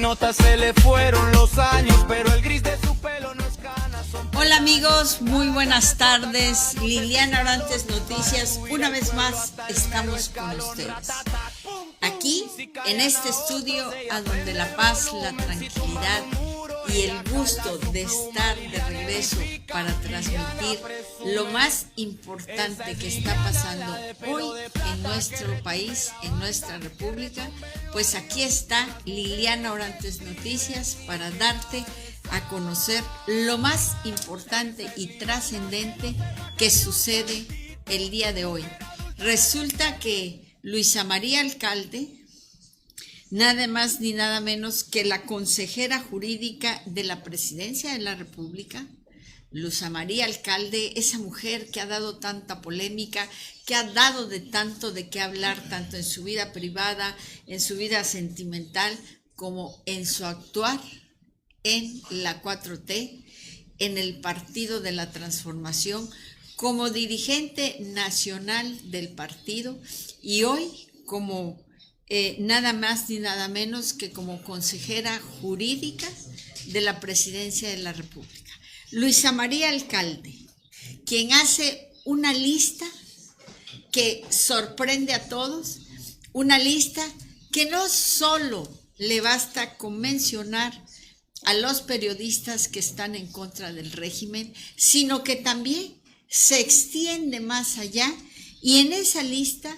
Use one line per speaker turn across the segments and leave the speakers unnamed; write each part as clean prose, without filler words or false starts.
nota se le fueron los años, pero el gris de su pelo no es cana.
Hola amigos, muy buenas tardes. Liliana Orantes Noticias, una vez más estamos con ustedes. Aquí, en este estudio, a donde la paz, la tranquilidad y el gusto de estar de regreso para transmitir lo más importante que está pasando hoy en nuestro país, en nuestra república, pues aquí está Liliana Orantes Noticias para darte a conocer lo más importante y trascendente que sucede el día de hoy. Resulta que Luisa María Alcalde, nada más ni nada menos que la consejera jurídica de la Presidencia de la República, Luisa María Alcalde, esa mujer que ha dado tanta polémica, que ha dado de tanto de qué hablar, tanto en su vida privada, en su vida sentimental, como en su actuar en la 4T, en el Partido de la Transformación, como dirigente nacional del partido y hoy como nada más ni nada menos que como consejera jurídica de la Presidencia de la República. Luisa María Alcalde, quien hace una lista que sorprende a todos, una lista que no solo le basta con mencionar a los periodistas que están en contra del régimen, sino que también se extiende más allá y en esa lista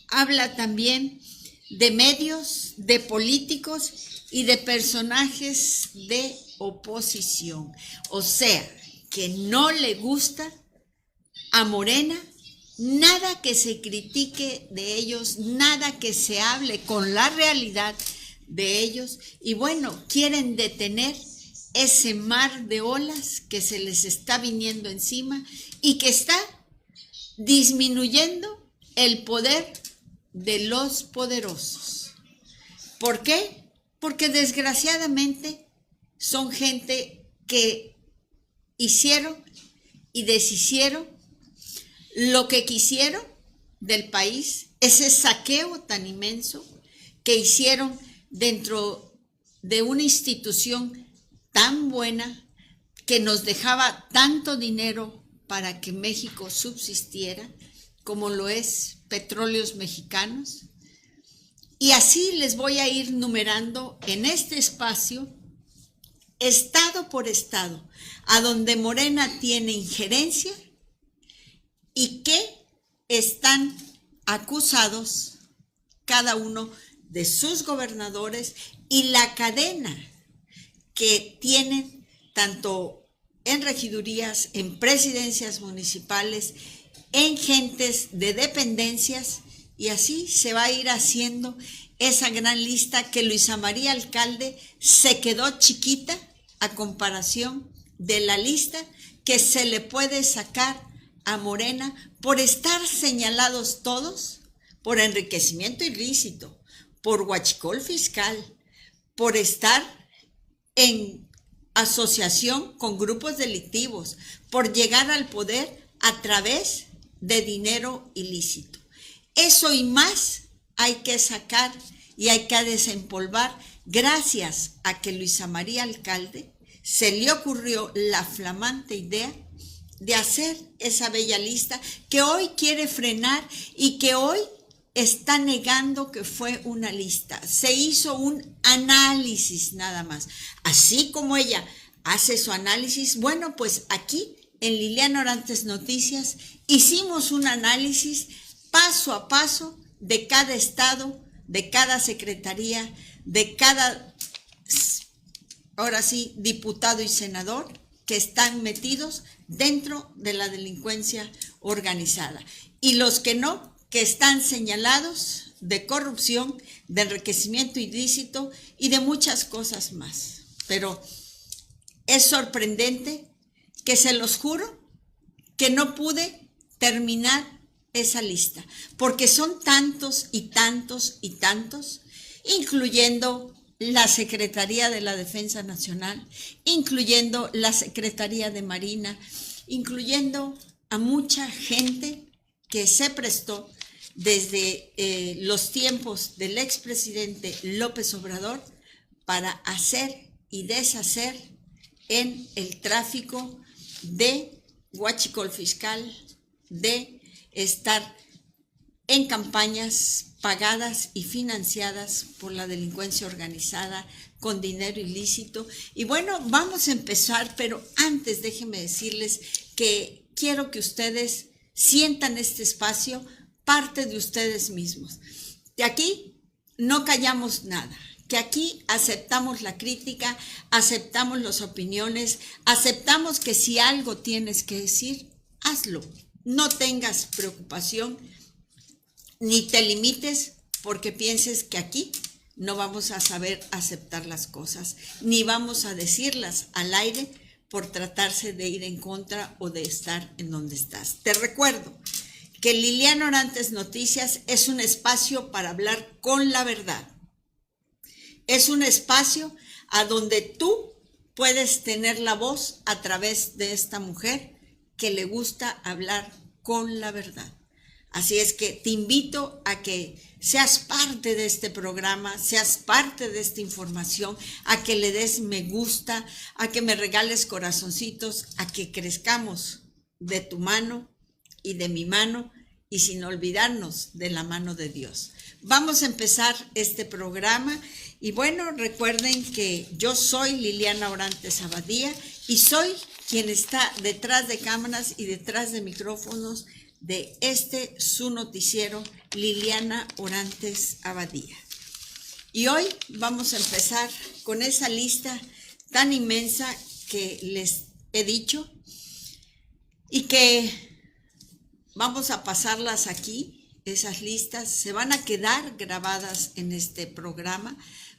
habla también de medios, de políticos y de personajes de oposición. O sea, que no le gusta a Morena nada que se critique de ellos, nada que se hable con la realidad de ellos. Y bueno, quieren detener ese mar de olas que se les está viniendo encima y que está disminuyendo el poder de los poderosos. ¿Por qué? Porque desgraciadamente son gente que hicieron y deshicieron lo que quisieron del país, ese saqueo tan inmenso que hicieron dentro de una institución tan buena que nos dejaba tanto dinero para que México subsistiera, como lo es Petróleos Mexicanos. Y así les voy a ir numerando en este espacio, estado por estado, a donde Morena tiene injerencia y que están acusados cada uno de sus gobernadores y la cadena que tienen tanto en regidurías, en presidencias municipales, en gentes de dependencias, y así se va a ir haciendo esa gran lista que Luisa María Alcalde se quedó chiquita a comparación de la lista que se le puede sacar a Morena por estar señalados todos por enriquecimiento ilícito, por huachicol fiscal, por estar en asociación con grupos delictivos, por llegar al poder a través de dinero ilícito. Eso y más hay que sacar y hay que desempolvar gracias a que Luisa María Alcalde se le ocurrió la flamante idea de hacer esa bella lista que hoy quiere frenar y que hoy está negando que fue una lista. Se hizo un análisis nada más. Así como ella hace su análisis, bueno, pues aquí en Liliana Orantes Noticias hicimos un análisis paso a paso de cada estado, de cada secretaría, de cada, ahora sí, diputado y senador que están metidos dentro de la delincuencia organizada. Y los que no, que están señalados de corrupción, de enriquecimiento ilícito y de muchas cosas más. Pero es sorprendente que se los juro que no pude terminar esa lista, porque son tantos y tantos y tantos, incluyendo la Secretaría de la Defensa Nacional, incluyendo la Secretaría de Marina, incluyendo a mucha gente que se prestó desde los tiempos del expresidente López Obrador para hacer y deshacer en el tráfico de huachicol fiscal, de estar en campañas pagadas y financiadas por la delincuencia organizada con dinero ilícito. Y bueno, vamos a empezar, pero antes déjenme decirles que quiero que ustedes sientan este espacio parte de ustedes mismos. De aquí no callamos nada, que aquí aceptamos la crítica, aceptamos las opiniones, aceptamos que si algo tienes que decir, hazlo. No tengas preocupación ni te limites porque pienses que aquí no vamos a saber aceptar las cosas, ni vamos a decirlas al aire por tratarse de ir en contra o de estar en donde estás. Te recuerdo que Liliana Orantes Noticias es un espacio para hablar con la verdad. Es un espacio a donde tú puedes tener la voz a través de esta mujer que le gusta hablar con la verdad. Así es que te invito a que seas parte de este programa, seas parte de esta información, a que le des me gusta, a que me regales corazoncitos, a que crezcamos de tu mano y de mi mano y sin olvidarnos de la mano de Dios. Vamos a empezar este programa y bueno, recuerden que yo soy Liliana Orantes Abadía y soy quien está detrás de cámaras y detrás de micrófonos de su noticiero Liliana Orantes Abadía. Y hoy vamos a empezar con esa lista tan inmensa que les he dicho y que vamos a pasarlas aquí. Esas listas se van a quedar grabadas en este programa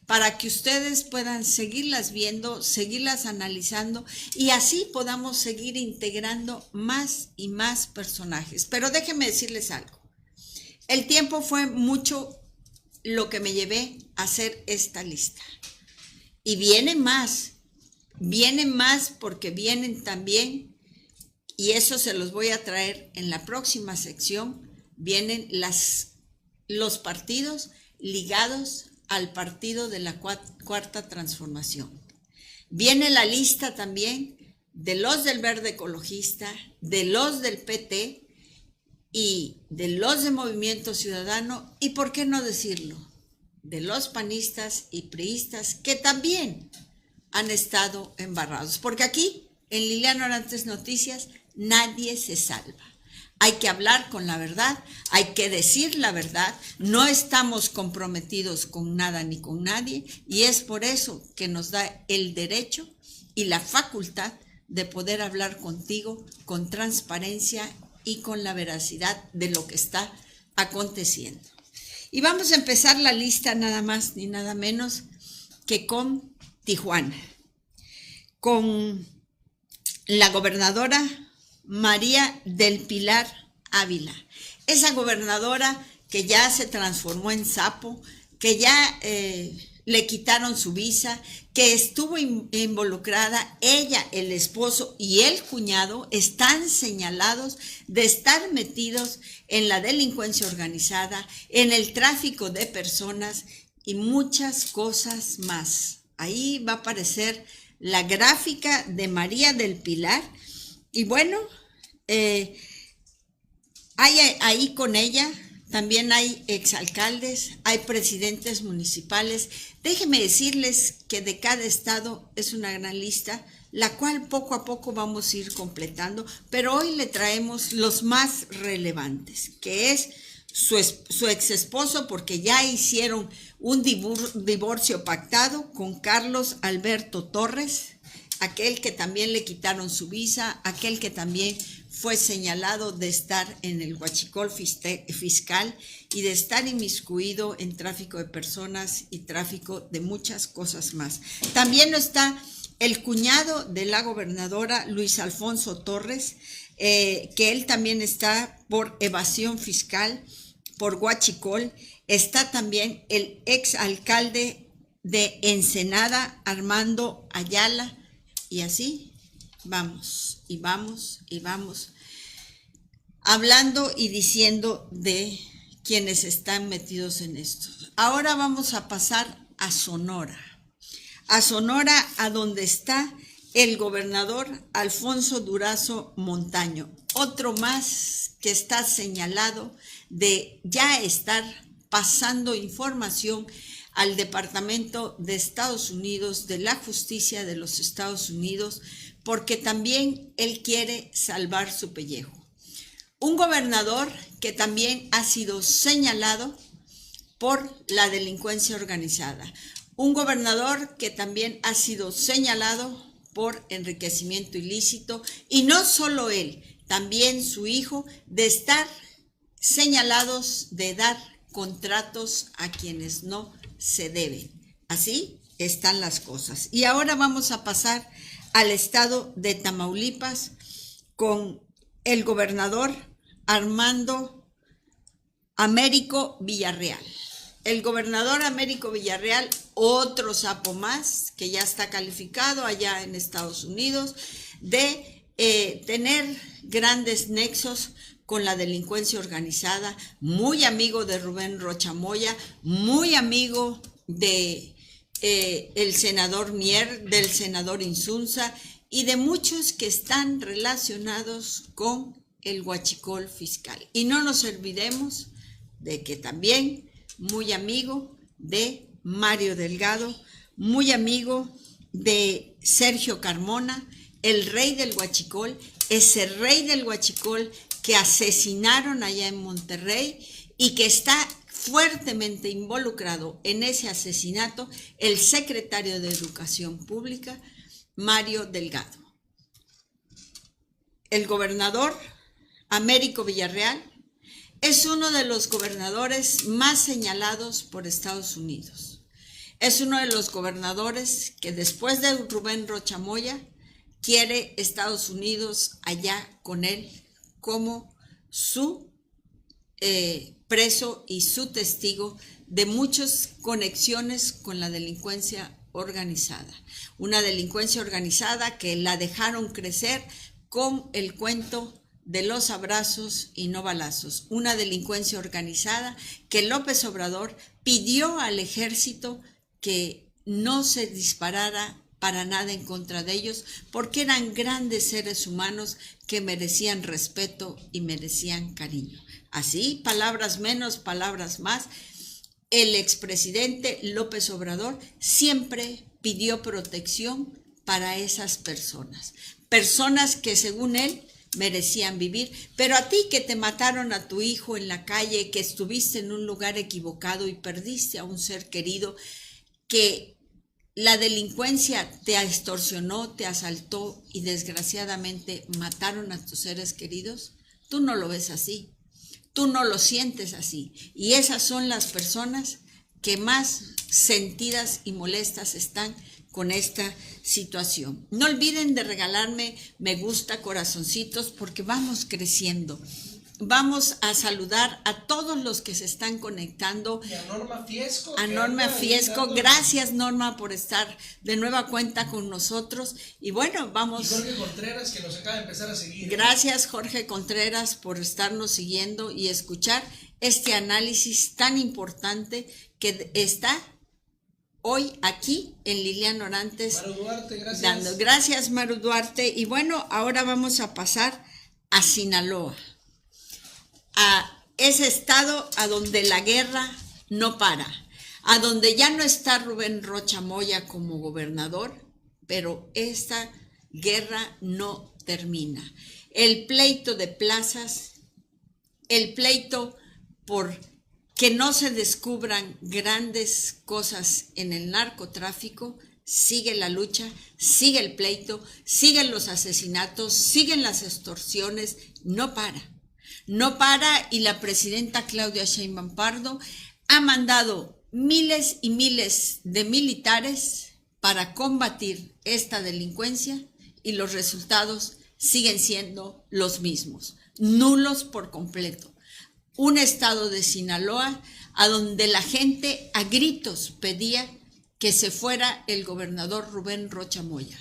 para que ustedes puedan seguirlas viendo, seguirlas analizando y así podamos seguir integrando más y más personajes. Pero déjenme decirles algo. El tiempo fue mucho lo que me llevé a hacer esta lista. Y vienen más porque vienen también, y eso se los voy a traer en la próxima sección, vienen los partidos ligados al partido de la Cuarta Transformación. Viene la lista también de los del Verde Ecologista, de los del PT y de los de Movimiento Ciudadano y, ¿por qué no decirlo?, de los panistas y priistas que también han estado embarrados. Porque aquí, en Liliana Orantes Noticias, nadie se salva. Hay que hablar con la verdad, hay que decir la verdad, no estamos comprometidos con nada ni con nadie y es por eso que nos da el derecho y la facultad de poder hablar contigo con transparencia y con la veracidad de lo que está aconteciendo. Y vamos a empezar la lista nada más ni nada menos que con Tijuana, con la gobernadora María del Pilar Ávila, esa gobernadora que ya se transformó en sapo, que ya le quitaron su visa, que estuvo involucrada, ella, el esposo y el cuñado están señalados de estar metidos en la delincuencia organizada, en el tráfico de personas y muchas cosas más. Ahí va a aparecer la gráfica de María del Pilar y bueno, hay ahí con ella, también hay exalcaldes, hay presidentes municipales. Déjenme decirles que de cada estado es una gran lista, la cual poco a poco vamos a ir completando, pero hoy le traemos los más relevantes, que es su ex esposo, porque ya hicieron un divorcio pactado con Carlos Alberto Torres, aquel que también le quitaron su visa, aquel que también fue señalado de estar en el huachicol fiscal y de estar inmiscuido en tráfico de personas y tráfico de muchas cosas más. También está el cuñado de la gobernadora, Luis Alfonso Torres, que él también está por evasión fiscal, por huachicol. Está también el ex alcalde de Ensenada, Armando Ayala, y así vamos, y vamos, y vamos, hablando y diciendo de quienes están metidos en esto. Ahora vamos a pasar a Sonora. a Sonora, a donde está el gobernador Alfonso Durazo Montaño, otro más que está señalado de ya estar pasando información al Departamento de Estados Unidos, de la Justicia de los Estados Unidos, porque también él quiere salvar su pellejo. Un gobernador que también ha sido señalado por la delincuencia organizada. Un gobernador que también ha sido señalado por enriquecimiento ilícito, y no solo él, también su hijo, de estar señalados de dar contratos a quienes no se deben. Así están las cosas. Y ahora vamos a pasar al estado de Tamaulipas con el gobernador Armando Américo Villarreal. El gobernador Américo Villarreal, otro sapo más que ya está calificado allá en Estados Unidos de tener grandes nexos con la delincuencia organizada, muy amigo de Rubén Rocha Moya, muy amigo de el senador Mier, del senador Insunza y de muchos que están relacionados con el huachicol fiscal. Y no nos olvidemos de que también muy amigo de Mario Delgado, muy amigo de Sergio Carmona, el rey del huachicol, ese rey del huachicol que asesinaron allá en Monterrey y que está fuertemente involucrado en ese asesinato el secretario de Educación Pública, Mario Delgado. El gobernador Américo Villarreal es uno de los gobernadores más señalados por Estados Unidos. Es uno de los gobernadores que después de Rubén Rocha Moya quiere Estados Unidos allá con él como su preso y su testigo de muchas conexiones con la delincuencia organizada. Una delincuencia organizada que la dejaron crecer con el cuento de los abrazos y no balazos. Una delincuencia organizada que López Obrador pidió al ejército que no se disparara para nada en contra de ellos, porque eran grandes seres humanos que merecían respeto y merecían cariño. Así, palabras menos, palabras más, el expresidente López Obrador siempre pidió protección para esas personas, personas que según él merecían vivir. Pero a ti que te mataron a tu hijo en la calle, que estuviste en un lugar equivocado y perdiste a un ser querido, que la delincuencia te extorsionó, te asaltó y desgraciadamente mataron a tus seres queridos, tú no lo ves así, tú no lo sientes así. Y esas son las personas que más sentidas y molestas están con esta situación. No olviden de regalarme me gusta, corazoncitos, porque vamos creciendo. Vamos a saludar a todos los que se están conectando.
Y a Norma Fiesco.
A Norma Fiesco. Gracias, Norma, por estar de nueva cuenta con nosotros. Y bueno, vamos.
Y Jorge Contreras, que nos acaba de empezar a seguir.
Gracias, Jorge Contreras, por estarnos siguiendo y escuchar este análisis tan importante que está hoy aquí en Liliana Orantes.
Maru Duarte, gracias.
Gracias, Maru Duarte. Y bueno, ahora vamos a pasar a Sinaloa, a ese estado a donde la guerra no para, a donde ya no está Rubén Rocha Moya como gobernador, pero esta guerra no termina. El pleito de plazas, el pleito por que no se descubran grandes cosas en el narcotráfico, sigue la lucha, sigue el pleito, siguen los asesinatos, siguen las extorsiones, no para. No para, y la presidenta Claudia Sheinbaum Pardo ha mandado miles y miles de militares para combatir esta delincuencia y los resultados siguen siendo los mismos, nulos por completo. Un estado de Sinaloa a donde la gente a gritos pedía que se fuera el gobernador Rubén Rocha Moya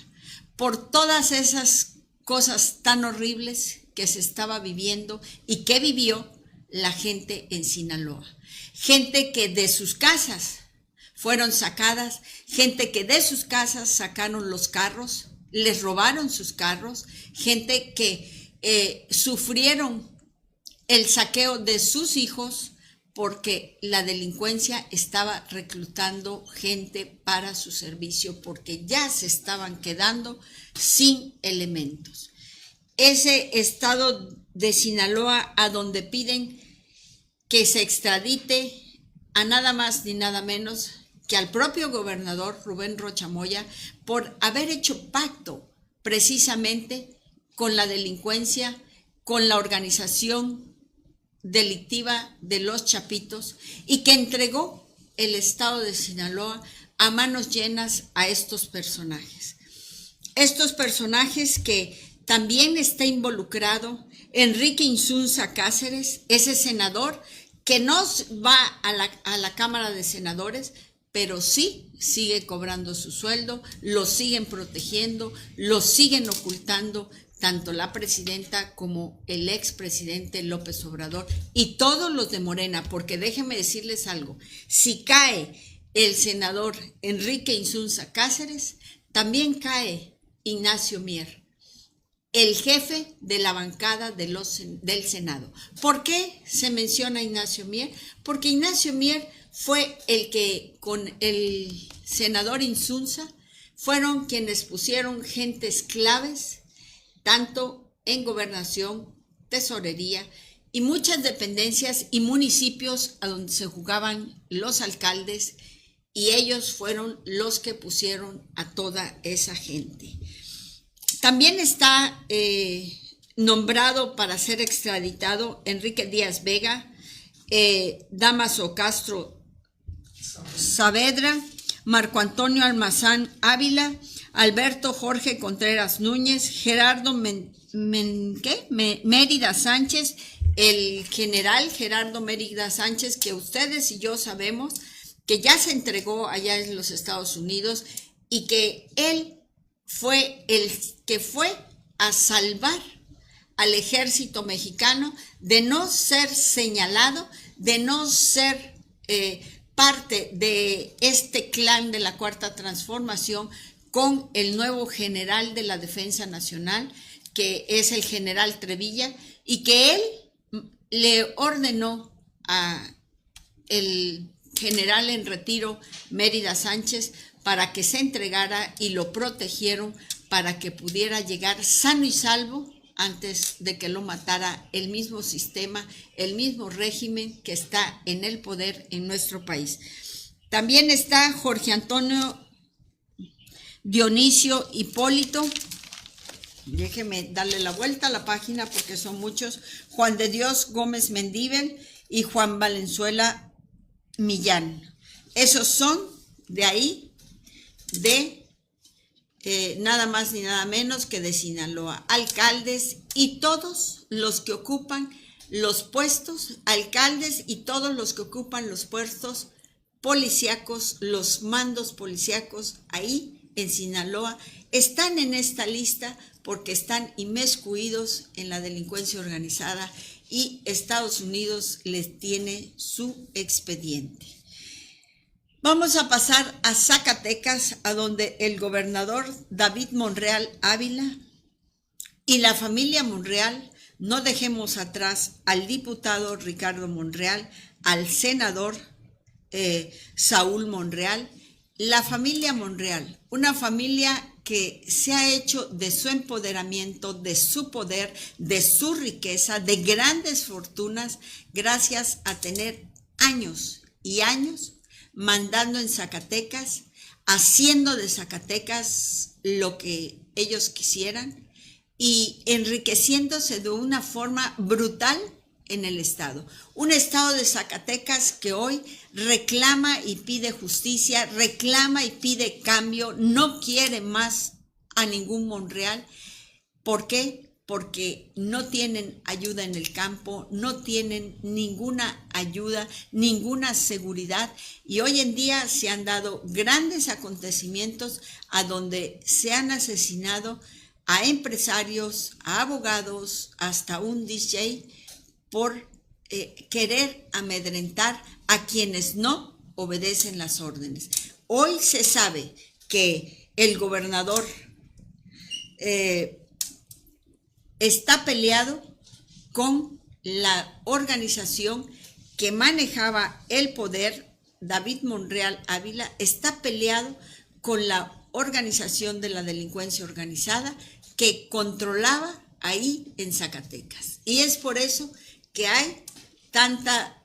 por todas esas cosas tan horribles que se estaba viviendo y que vivió la gente en Sinaloa. Gente que de sus casas fueron sacadas, gente que de sus casas sacaron los carros, les robaron sus carros, gente que sufrieron el saqueo de sus hijos porque la delincuencia estaba reclutando gente para su servicio porque ya se estaban quedando sin elementos. Ese estado de Sinaloa a donde piden que se extradite a nada más ni nada menos que al propio gobernador Rubén Rocha Moya por haber hecho pacto precisamente con la delincuencia, con la organización delictiva de los Chapitos y que entregó el estado de Sinaloa a manos llenas a estos personajes. Estos personajes que también está involucrado Enrique Insunza Cáceres, ese senador que no va a la Cámara de Senadores, pero sí sigue cobrando su sueldo, lo siguen protegiendo, lo siguen ocultando, tanto la presidenta como el expresidente López Obrador y todos los de Morena, porque déjenme decirles algo, si cae el senador Enrique Insunza Cáceres, también cae Ignacio Mier, el jefe de la bancada del Senado. ¿Por qué se menciona a Ignacio Mier? Porque Ignacio Mier fue el que con el senador Insunza fueron quienes pusieron gentes claves, tanto en gobernación, tesorería y muchas dependencias y municipios a donde se jugaban los alcaldes, y ellos fueron los que pusieron a toda esa gente. También está nombrado para ser extraditado Enrique Díaz Vega, Damaso Castro Saavedra, Marco Antonio Almazán Ávila, Alberto Jorge Contreras Núñez, Gerardo Mérida Sánchez, el general Gerardo Mérida Sánchez, que ustedes y yo sabemos que ya se entregó allá en los Estados Unidos y que él fue el que fue a salvar al ejército mexicano de no ser señalado, de no ser parte de este clan de la Cuarta Transformación con el nuevo general de la Defensa Nacional, que es el general Trevilla, y que él le ordenó a el general en retiro Mérida Sánchez para que se entregara y lo protegieron para que pudiera llegar sano y salvo antes de que lo matara el mismo sistema, el mismo régimen que está en el poder en nuestro país. También está Jorge Antonio Dionisio Hipólito, déjeme darle la vuelta a la página porque son muchos, Juan de Dios Gómez Mendível y Juan Valenzuela Millán. Esos son de ahí, de nada más ni nada menos que de Sinaloa, alcaldes y todos los que ocupan los puestos, alcaldes y todos los que ocupan los puestos policíacos, los mandos policíacos ahí en Sinaloa, están en esta lista porque están inmiscuidos en la delincuencia organizada y Estados Unidos les tiene su expediente. Vamos a pasar a Zacatecas, a donde el gobernador David Monreal Ávila y la familia Monreal, no dejemos atrás al diputado Ricardo Monreal, al senador Saúl Monreal, la familia Monreal, una familia que se ha hecho de su empoderamiento, de su poder, de su riqueza, de grandes fortunas, gracias a tener años y años mandando en Zacatecas, haciendo de Zacatecas lo que ellos quisieran y enriqueciéndose de una forma brutal en el estado. Un estado de Zacatecas que hoy reclama y pide justicia, reclama y pide cambio, no quiere más a ningún Monreal. ¿Por qué? Porque no tienen ayuda en el campo, no tienen ninguna ayuda, ninguna seguridad, y hoy en día se han dado grandes acontecimientos a donde se han asesinado a empresarios, a abogados, hasta un DJ por querer amedrentar a quienes no obedecen las órdenes. Hoy se sabe que el gobernador está peleado con la organización que manejaba el poder. David Monreal Ávila está peleado con la organización de la delincuencia organizada que controlaba ahí en Zacatecas. Y es por eso que hay tanta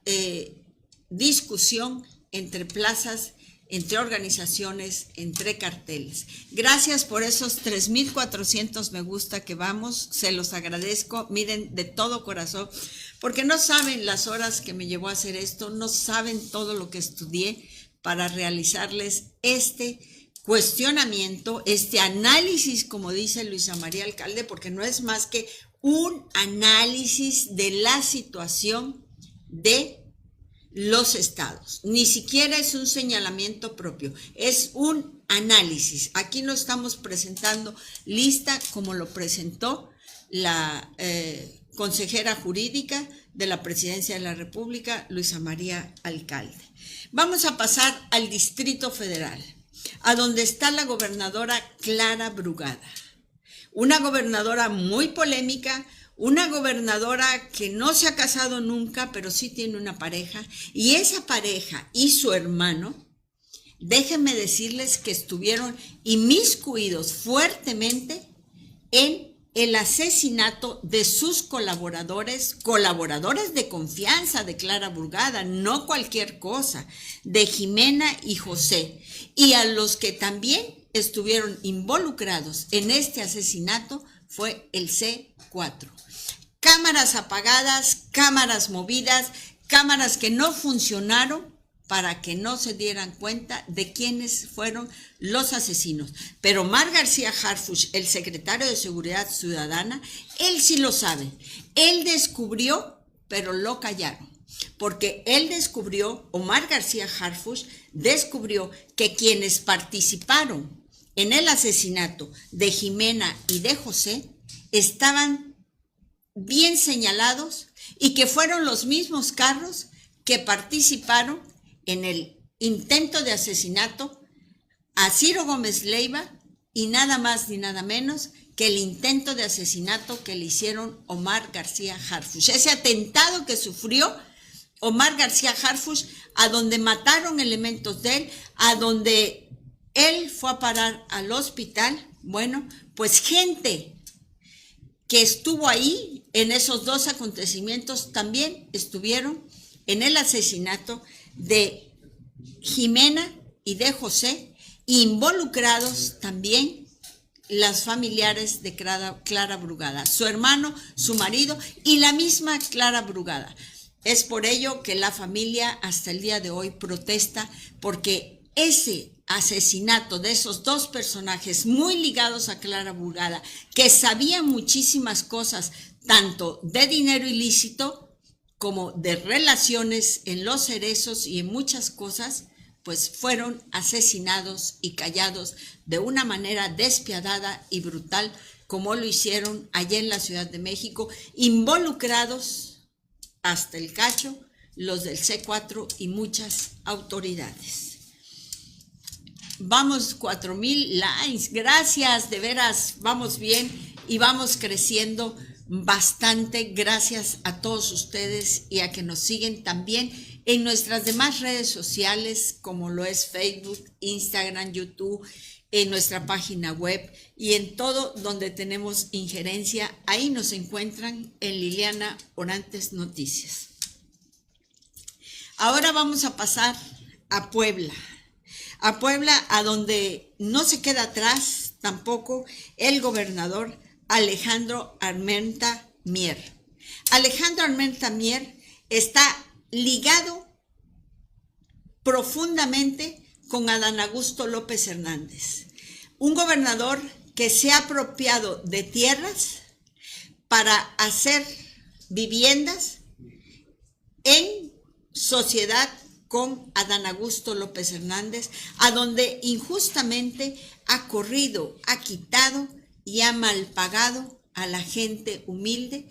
discusión entre plazas, entre organizaciones, entre carteles. Gracias por esos 3,400 me gusta que vamos, se los agradezco, miren, de todo corazón, porque no saben las horas que me llevó a hacer esto, no saben todo lo que estudié para realizarles este cuestionamiento, este análisis, como dice Luisa María Alcalde, porque no es más que un análisis de la situación de los estados. Ni siquiera es un señalamiento propio, es un análisis. Aquí no estamos presentando lista como lo presentó la consejera jurídica de la Presidencia de la República, Luisa María Alcalde. Vamos a pasar al Distrito Federal, a donde está la gobernadora Clara Brugada. Una gobernadora muy polémica, una gobernadora que no se ha casado nunca, pero sí tiene una pareja, y esa pareja y su hermano, déjenme decirles que estuvieron inmiscuidos fuertemente en el asesinato de sus colaboradores de confianza de Clara Brugada, no cualquier cosa, de Jimena y José, y a los que también estuvieron involucrados en este asesinato fue el C4. Cámaras apagadas, cámaras movidas, cámaras que no funcionaron para que no se dieran cuenta de quiénes fueron los asesinos. Pero Omar García Harfuch, el secretario de Seguridad Ciudadana, él sí lo sabe. Él descubrió, pero lo callaron. Porque él descubrió, Omar García Harfuch descubrió que quienes participaron en el asesinato de Jimena y de José estaban bien señalados y que fueron los mismos carros que participaron en el intento de asesinato a Ciro Gómez Leiva y nada más ni nada menos que el intento de asesinato que le hicieron Omar García Harfuch. Ese atentado que sufrió Omar García Harfuch, a donde mataron elementos de él, a donde él fue a parar al hospital. Bueno, pues gente que estuvo ahí en esos dos acontecimientos también estuvieron en el asesinato de Jimena y de José, involucrados también las familiares de Clara Brugada, su hermano, su marido y la misma Clara Brugada. Es por ello que la familia hasta el día de hoy protesta, porque ese asesinato de esos dos personajes muy ligados a Clara Brugada, que sabían muchísimas cosas, tanto de dinero ilícito como de relaciones en Los Cerezos y en muchas cosas, pues fueron asesinados y callados de una manera despiadada y brutal, como lo hicieron allá en la Ciudad de México, involucrados hasta el cacho los del C4 y muchas autoridades. Vamos, 4,000 likes, gracias, de veras, vamos bien y vamos creciendo bastante, gracias a todos ustedes y a que nos siguen también en nuestras demás redes sociales, como lo es Facebook, Instagram, YouTube, en nuestra página web y en todo donde tenemos injerencia. Ahí nos encuentran en Liliana Orantes Noticias. Ahora vamos a pasar a Puebla, a donde no se queda atrás tampoco el gobernador Alejandro Armenta Mier. Alejandro Armenta Mier está ligado profundamente con Adán Augusto López Hernández, un gobernador que se ha apropiado de tierras para hacer viviendas en sociedad con Adán Augusto López Hernández, a donde injustamente ha corrido, ha quitado y ha malpagado a la gente humilde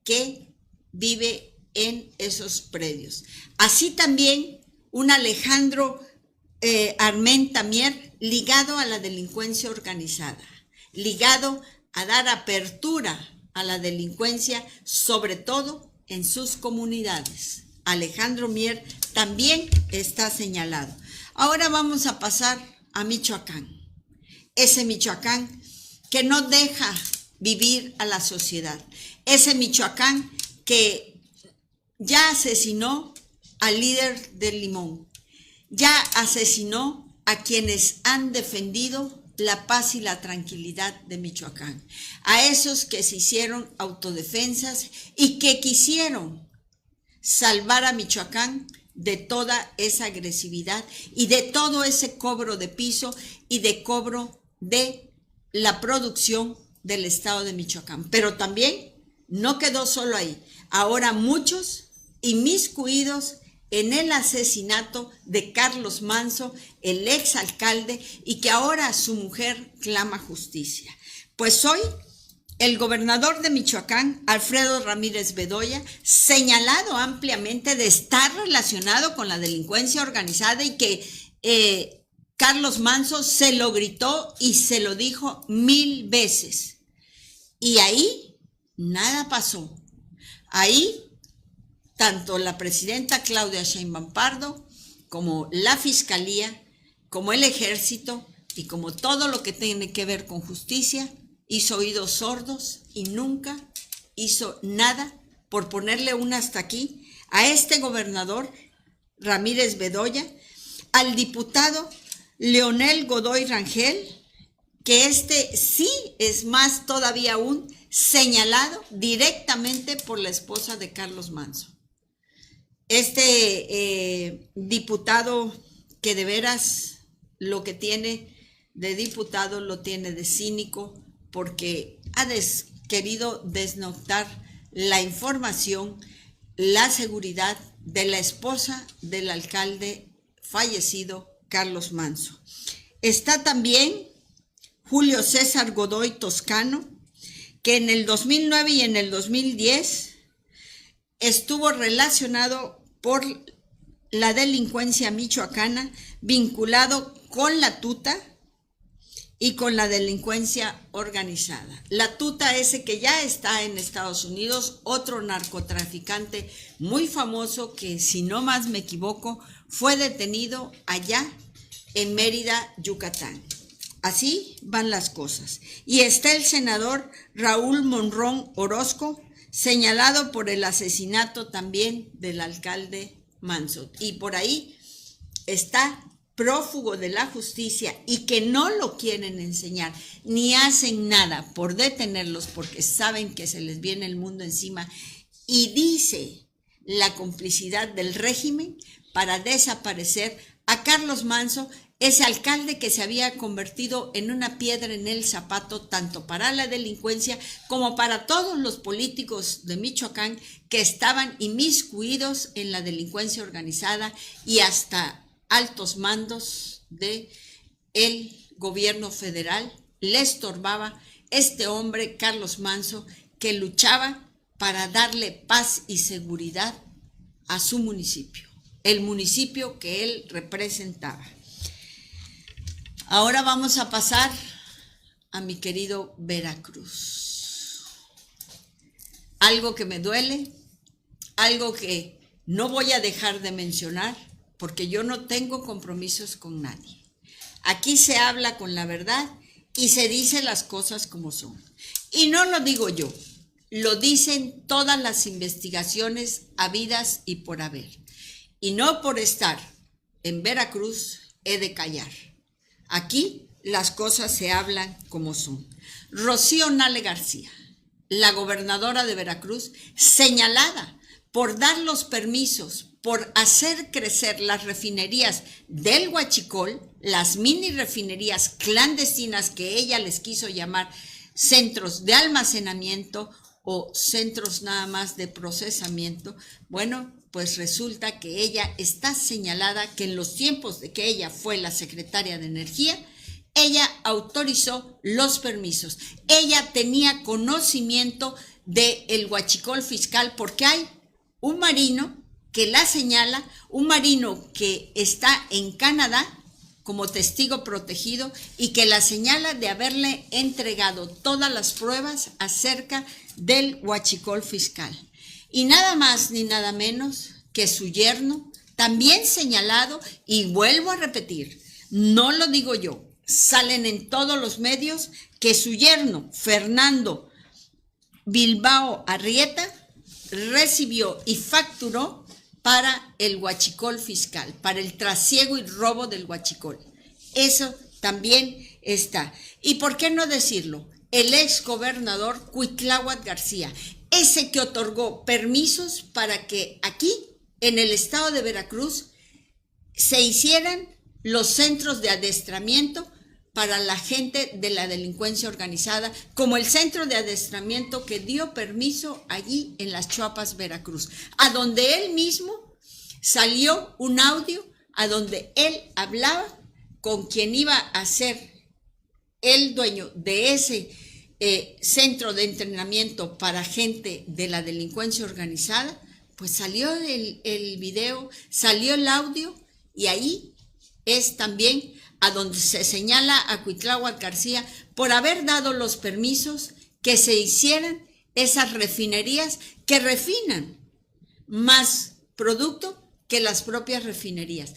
que vive en esos predios. Así también un Alejandro Armenta Mier ligado a la delincuencia organizada, ligado a dar apertura a la delincuencia, sobre todo en sus comunidades. Alejandro Mier también está señalado. Ahora vamos a pasar a Michoacán, ese Michoacán que no deja vivir a la sociedad, ese Michoacán que ya asesinó al líder del Limón, ya asesinó a quienes han defendido la paz y la tranquilidad de Michoacán, a esos que se hicieron autodefensas y que quisieron salvar a Michoacán de toda esa agresividad y de todo ese cobro de piso y de cobro de la producción del estado de Michoacán. Pero también no quedó solo ahí. Ahora muchos inmiscuidos en el asesinato de Carlos Manzo, el exalcalde, y que ahora su mujer clama justicia. Pues hoy el gobernador de Michoacán, Alfredo Ramírez Bedoya, señalado ampliamente de estar relacionado con la delincuencia organizada y que Carlos Manzo se lo gritó y se lo dijo 1000 veces. Y ahí nada pasó. Ahí tanto la presidenta Claudia Sheinbaum Pardo, como la Fiscalía, como el Ejército y como todo lo que tiene que ver con justicia, hizo oídos sordos y nunca hizo nada por ponerle un hasta aquí a este gobernador Ramírez Bedoya, al diputado Leonel Godoy Rangel, que este sí es más todavía aún señalado directamente por la esposa de Carlos Manzo. Este diputado que de veras lo que tiene de diputado lo tiene de cínico, porque ha querido desnotar la información, la seguridad de la esposa del alcalde fallecido Carlos Manzo. Está también Julio César Godoy Toscano, que en el 2009 y en el 2010 estuvo relacionado por la delincuencia michoacana, vinculado con la tuta y con la delincuencia organizada. La tuta, ese que ya está en Estados Unidos, otro narcotraficante muy famoso que, si no más me equivoco, fue detenido allá en Mérida, Yucatán. Así van las cosas. Y está el senador Raúl Monrón Orozco, señalado por el asesinato también del alcalde Manzo. Y por ahí está prófugo de la justicia y que no lo quieren enseñar, ni hacen nada por detenerlos porque saben que se les viene el mundo encima. Y dice la complicidad del régimen para desaparecer a Carlos Manzo, ese alcalde que se había convertido en una piedra en el zapato tanto para la delincuencia como para todos los políticos de Michoacán que estaban inmiscuidos en la delincuencia organizada y hasta altos mandos del gobierno federal le estorbaba este hombre Carlos Manzo, que luchaba para darle paz y seguridad a su municipio, el municipio que él representaba. Ahora vamos a pasar a mi querido Veracruz. Algo que me duele, algo que no voy a dejar de mencionar, porque yo no tengo compromisos con nadie. Aquí se habla con la verdad y se dice las cosas como son. Y no lo digo yo, lo dicen todas las investigaciones habidas y por haber. Y no por estar en Veracruz he de callar. Aquí las cosas se hablan como son. Rocío Nale García, la gobernadora de Veracruz, señalada por dar los permisos, por hacer crecer las refinerías del Huachicol, las mini refinerías clandestinas que ella les quiso llamar centros de almacenamiento o centros nada más de procesamiento. Bueno, pues resulta que ella está señalada que en los tiempos de que ella fue la secretaria de Energía, ella autorizó los permisos. Ella tenía conocimiento del Huachicol fiscal porque hay un marino que la señala, un marino que está en Canadá como testigo protegido y que la señala de haberle entregado todas las pruebas acerca del huachicol fiscal. Y nada más ni nada menos que su yerno, también señalado, y vuelvo a repetir, no lo digo yo, salen en todos los medios que su yerno, Fernando Bilbao Arrieta, recibió y facturó para el huachicol fiscal, para el trasiego y robo del huachicol. Eso también está. ¿Y por qué no decirlo? El ex gobernador Cuitláhuac García, ese que otorgó permisos para que aquí, en el estado de Veracruz, se hicieran los centros de adiestramiento para la gente de la delincuencia organizada, como el centro de adiestramiento que dio permiso allí en Las Chuapas, Veracruz, a donde él mismo salió un audio a donde él hablaba con quien iba a ser el dueño de ese centro de entrenamiento para gente de la delincuencia organizada. Pues salió el video, salió el audio, y ahí es también a donde se señala a Cuitláhuac García por haber dado los permisos que se hicieran esas refinerías que refinan más producto que las propias refinerías.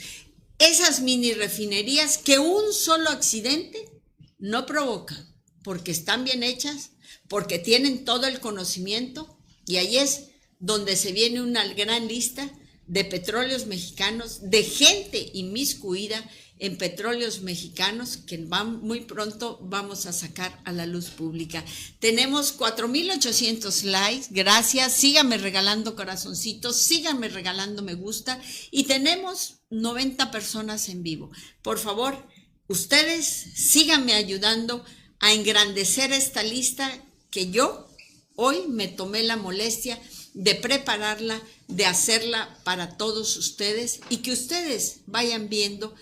Esas mini refinerías que un solo accidente no provocan, porque están bien hechas, porque tienen todo el conocimiento, y ahí es donde se viene una gran lista de petróleos mexicanos, de gente inmiscuida en petróleos mexicanos que muy pronto vamos a sacar a la luz pública. Tenemos 4,800 likes, gracias, síganme regalando corazoncitos, síganme regalando me gusta, y tenemos 90 personas en vivo. Por favor, ustedes síganme ayudando a engrandecer esta lista que yo hoy me tomé la molestia de prepararla, de hacerla para todos ustedes, y que ustedes vayan viendo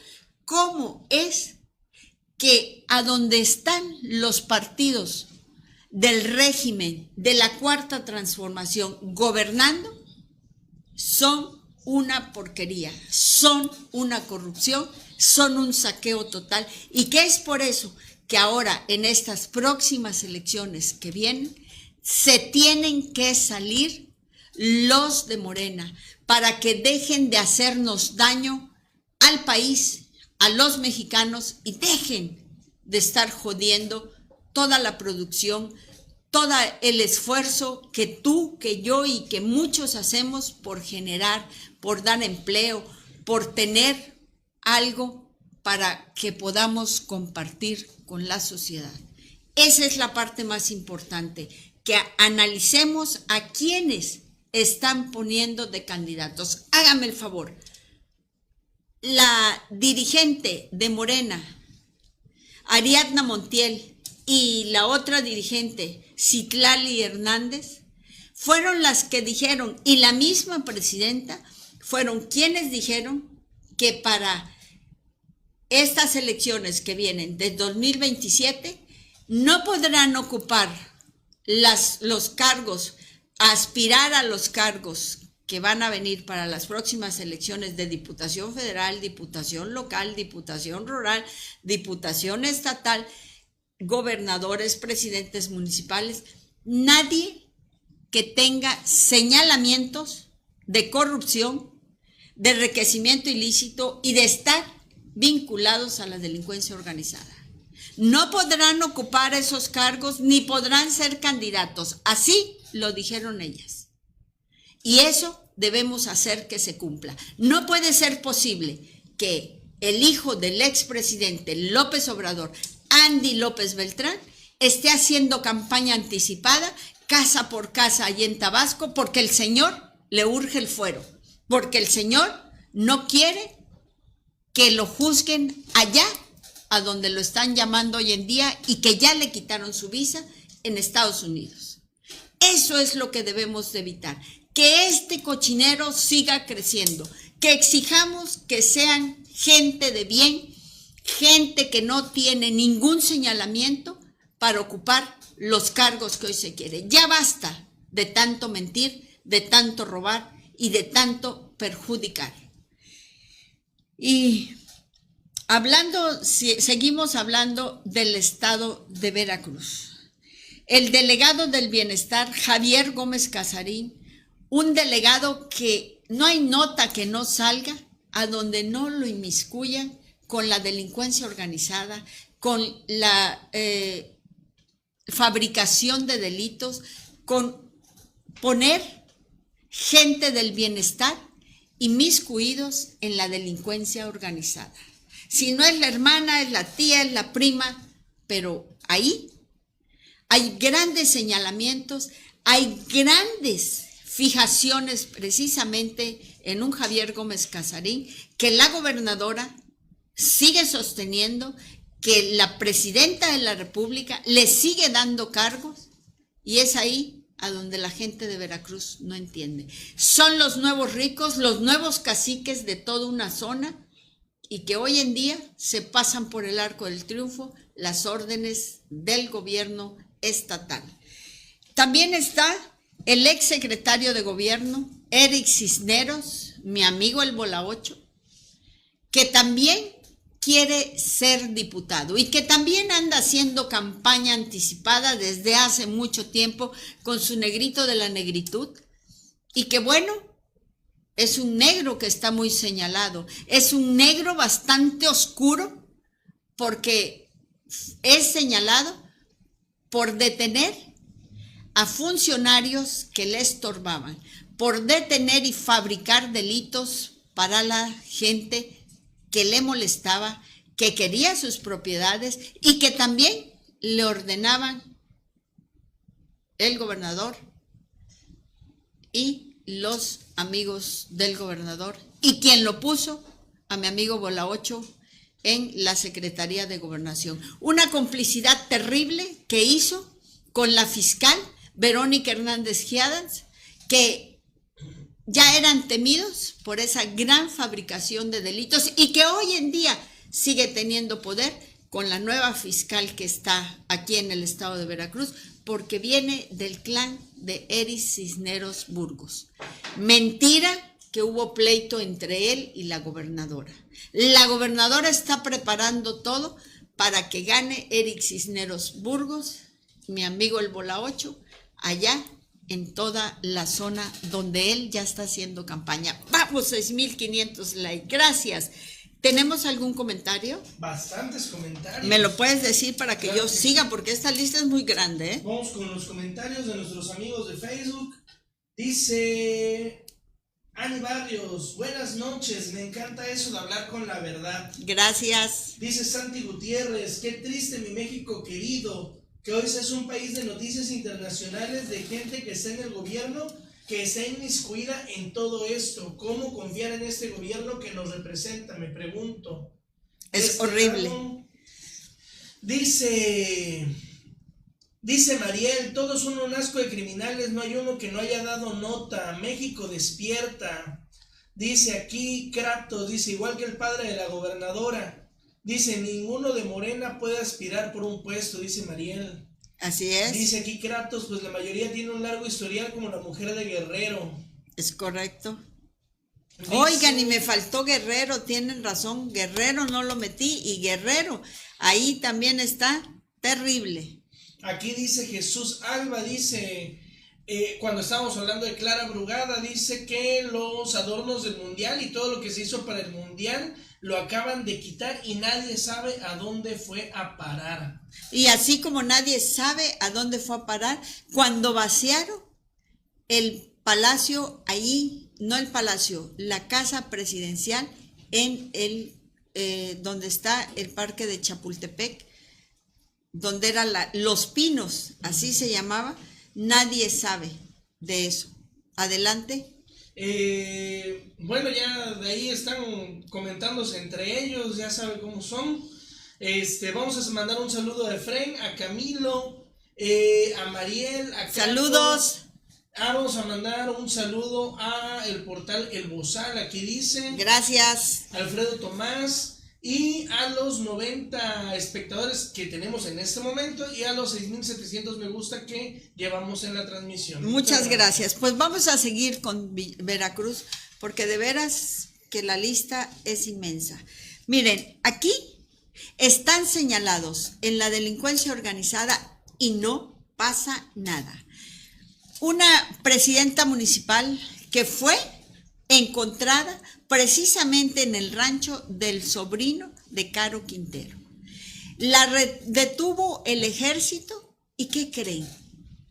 cómo es que a donde están los partidos del régimen de la Cuarta Transformación gobernando, son una porquería, son una corrupción, son un saqueo total, y que es por eso que ahora en estas próximas elecciones que vienen se tienen que salir los de Morena para que dejen de hacernos daño al país, a los mexicanos, y dejen de estar jodiendo toda la producción, todo el esfuerzo que tú, que yo y que muchos hacemos por generar, por dar empleo, por tener algo para que podamos compartir con la sociedad. Esa es la parte más importante, que analicemos a quienes están poniendo de candidatos. Hágame el favor. La dirigente de Morena, Ariadna Montiel, y la otra dirigente, Citlali Hernández, fueron las que dijeron, y la misma presidenta, fueron quienes dijeron que para estas elecciones que vienen de 2027 no podrán ocupar los cargos, aspirar a los cargos que van a venir para las próximas elecciones de Diputación Federal, Diputación Local, Diputación Rural, Diputación Estatal, gobernadores, presidentes municipales, nadie que tenga señalamientos de corrupción, de enriquecimiento ilícito y de estar vinculados a la delincuencia organizada. No podrán ocupar esos cargos ni podrán ser candidatos. Así lo dijeron ellas. Y eso debemos hacer que se cumpla. No puede ser posible que el hijo del expresidente López Obrador, Andy López Beltrán, esté haciendo campaña anticipada, casa por casa allí en Tabasco, porque el señor le urge el fuero, porque el señor no quiere que lo juzguen allá, a donde lo están llamando hoy en día, y que ya le quitaron su visa en Estados Unidos. Eso es lo que debemos de evitar, que este cochinero siga creciendo, que exijamos que sean gente de bien, gente que no tiene ningún señalamiento para ocupar los cargos que hoy se quiere. Ya basta de tanto mentir, de tanto robar y de tanto perjudicar. Y seguimos hablando del estado de Veracruz. El delegado del bienestar, Javier Gómez Casarín, un delegado que no hay nota que no salga a donde no lo inmiscuyan con la delincuencia organizada, con la fabricación de delitos, con poner gente del bienestar inmiscuidos en la delincuencia organizada. Si no es la hermana, es la tía, es la prima, pero ahí hay grandes señalamientos, hay grandes fijaciones precisamente en un Javier Gómez Casarín, que la gobernadora sigue sosteniendo, que la presidenta de la República le sigue dando cargos, y es ahí a donde la gente de Veracruz no entiende. Son los nuevos ricos, los nuevos caciques de toda una zona, y que hoy en día se pasan por el arco del triunfo las órdenes del gobierno estatal. También está el ex secretario de gobierno, Eric Cisneros, mi amigo el Bola 8, que también quiere ser diputado y que también anda haciendo campaña anticipada desde hace mucho tiempo con su negrito de la negritud, y que bueno, es un negro que está muy señalado, es un negro bastante oscuro, porque es señalado por detener a funcionarios que le estorbaban, por detener y fabricar delitos para la gente que le molestaba, que quería sus propiedades y que también le ordenaban el gobernador y los amigos del gobernador, y quien lo puso a mi amigo Bola 8 en la Secretaría de Gobernación. Una complicidad terrible que hizo con la fiscal Verónica Hernández Giadans, que ya eran temidos por esa gran fabricación de delitos y que hoy en día sigue teniendo poder con la nueva fiscal que está aquí en el estado de Veracruz, porque viene del clan de Eric Cisneros Burgos. Mentira que hubo pleito entre él y la gobernadora. La gobernadora está preparando todo para que gane Eric Cisneros Burgos, mi amigo el Bola 8, allá en toda la zona donde él ya está haciendo campaña. Vamos, 6,500 likes. Gracias. ¿Tenemos algún comentario?
Bastantes comentarios.
¿Me lo puedes decir para que
Claro
yo
que
siga?
sí.
Porque esta lista es muy grande, ¿eh?
Vamos con los comentarios de nuestros amigos de Facebook. Dice Ani Barrios, buenas noches, me encanta eso de hablar con la verdad.
Gracias.
Dice Santi Gutiérrez, qué triste mi México querido, que hoy es un país de noticias internacionales de gente que está en el gobierno, que está inmiscuida en todo esto. ¿Cómo confiar en este gobierno que nos representa? Me pregunto.
Es horrible.
Dice Mariel, todos son un asco de criminales, no hay uno que no haya dado nota. México despierta. Dice aquí Kratos, dice igual que el padre de la gobernadora. Dice, ninguno de Morena puede aspirar por un puesto, dice Mariel.
Así es.
Dice aquí Kratos, pues la mayoría tiene un largo historial como la mujer de Guerrero.
Es correcto.
Dice,
Oigan, y me faltó Guerrero, tienen razón, Guerrero no lo metí, y Guerrero, ahí también está terrible.
aquí dice Jesús Alba, dice, cuando estábamos hablando de Clara Brugada, dice que los adornos del mundial y todo lo que se hizo para el mundial lo acaban de quitar y nadie sabe a dónde fue a parar.
Y así como nadie sabe a dónde fue a parar, cuando vaciaron el palacio ahí, no el palacio, la casa presidencial en el donde está el parque de Chapultepec, donde era Los Pinos, así se llamaba, nadie sabe de eso. Adelante.
Bueno, ya de ahí están comentándose entre ellos, ya saben cómo son. Vamos a mandar un saludo a Efren, a Camilo, a Mariel, a Carlos.
Saludos.
Vamos a mandar un saludo a el portal El Bozal, aquí dice.
Gracias.
Alfredo Tomás. Y a los 90 espectadores que tenemos en este momento y a los 6,700 me gusta que llevamos en la transmisión.
Muchas gracias. Pues vamos a seguir con Veracruz porque de veras que la lista es inmensa. Miren, aquí están señalados en la delincuencia organizada y no pasa nada. Una presidenta municipal que fue encontrada precisamente en el rancho del sobrino de Caro Quintero. La detuvo el ejército y ¿qué creen?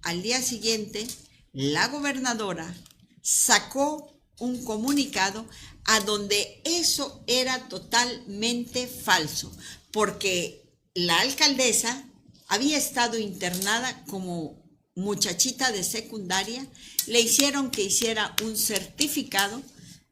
Al día siguiente, la gobernadora sacó un comunicado a donde eso era totalmente falso, porque la alcaldesa había estado internada como muchachita de secundaria, le hicieron que hiciera un certificado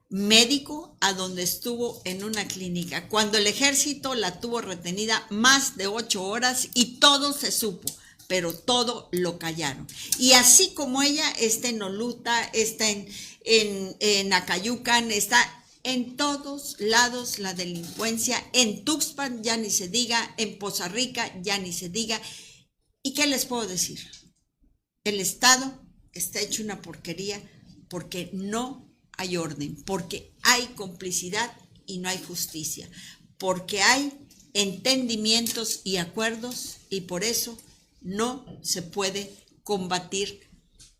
médico a donde estuvo en una clínica, cuando el ejército la tuvo retenida más de 8 horas y todo se supo, pero todo lo callaron. Y así como ella está en Oluta, está en Acayucan, está en todos lados la delincuencia, en Tuxpan ya ni se diga, en Poza Rica ya ni se diga. ¿Y qué les puedo decir? El Estado está hecho una porquería porque no hay orden, porque hay complicidad y no hay justicia, porque hay entendimientos y acuerdos y por eso no se puede combatir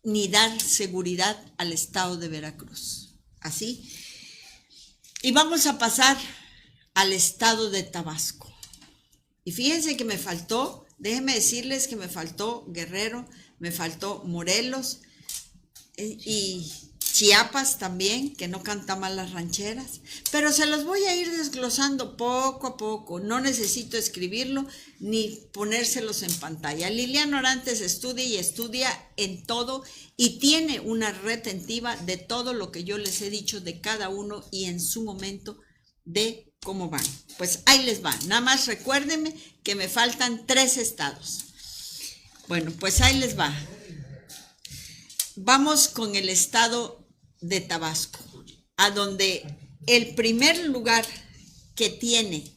ni dar seguridad al estado de Veracruz. Así. Y vamos a pasar al estado de Tabasco. Y fíjense que me faltó, déjenme decirles que me faltó Guerrero, me faltó Morelos y Chiapas también, que no canta mal las rancheras, pero se los voy a ir desglosando poco a poco, no necesito escribirlo ni ponérselos en pantalla. Liliana Orantes estudia y estudia en todo y tiene una retentiva de todo lo que yo les he dicho de cada uno y en su momento de cómo van. Pues ahí les va, nada más recuérdenme que me faltan 3 estados. Bueno, pues ahí les va. Vamos con el estado de Tabasco, a donde el primer lugar que tiene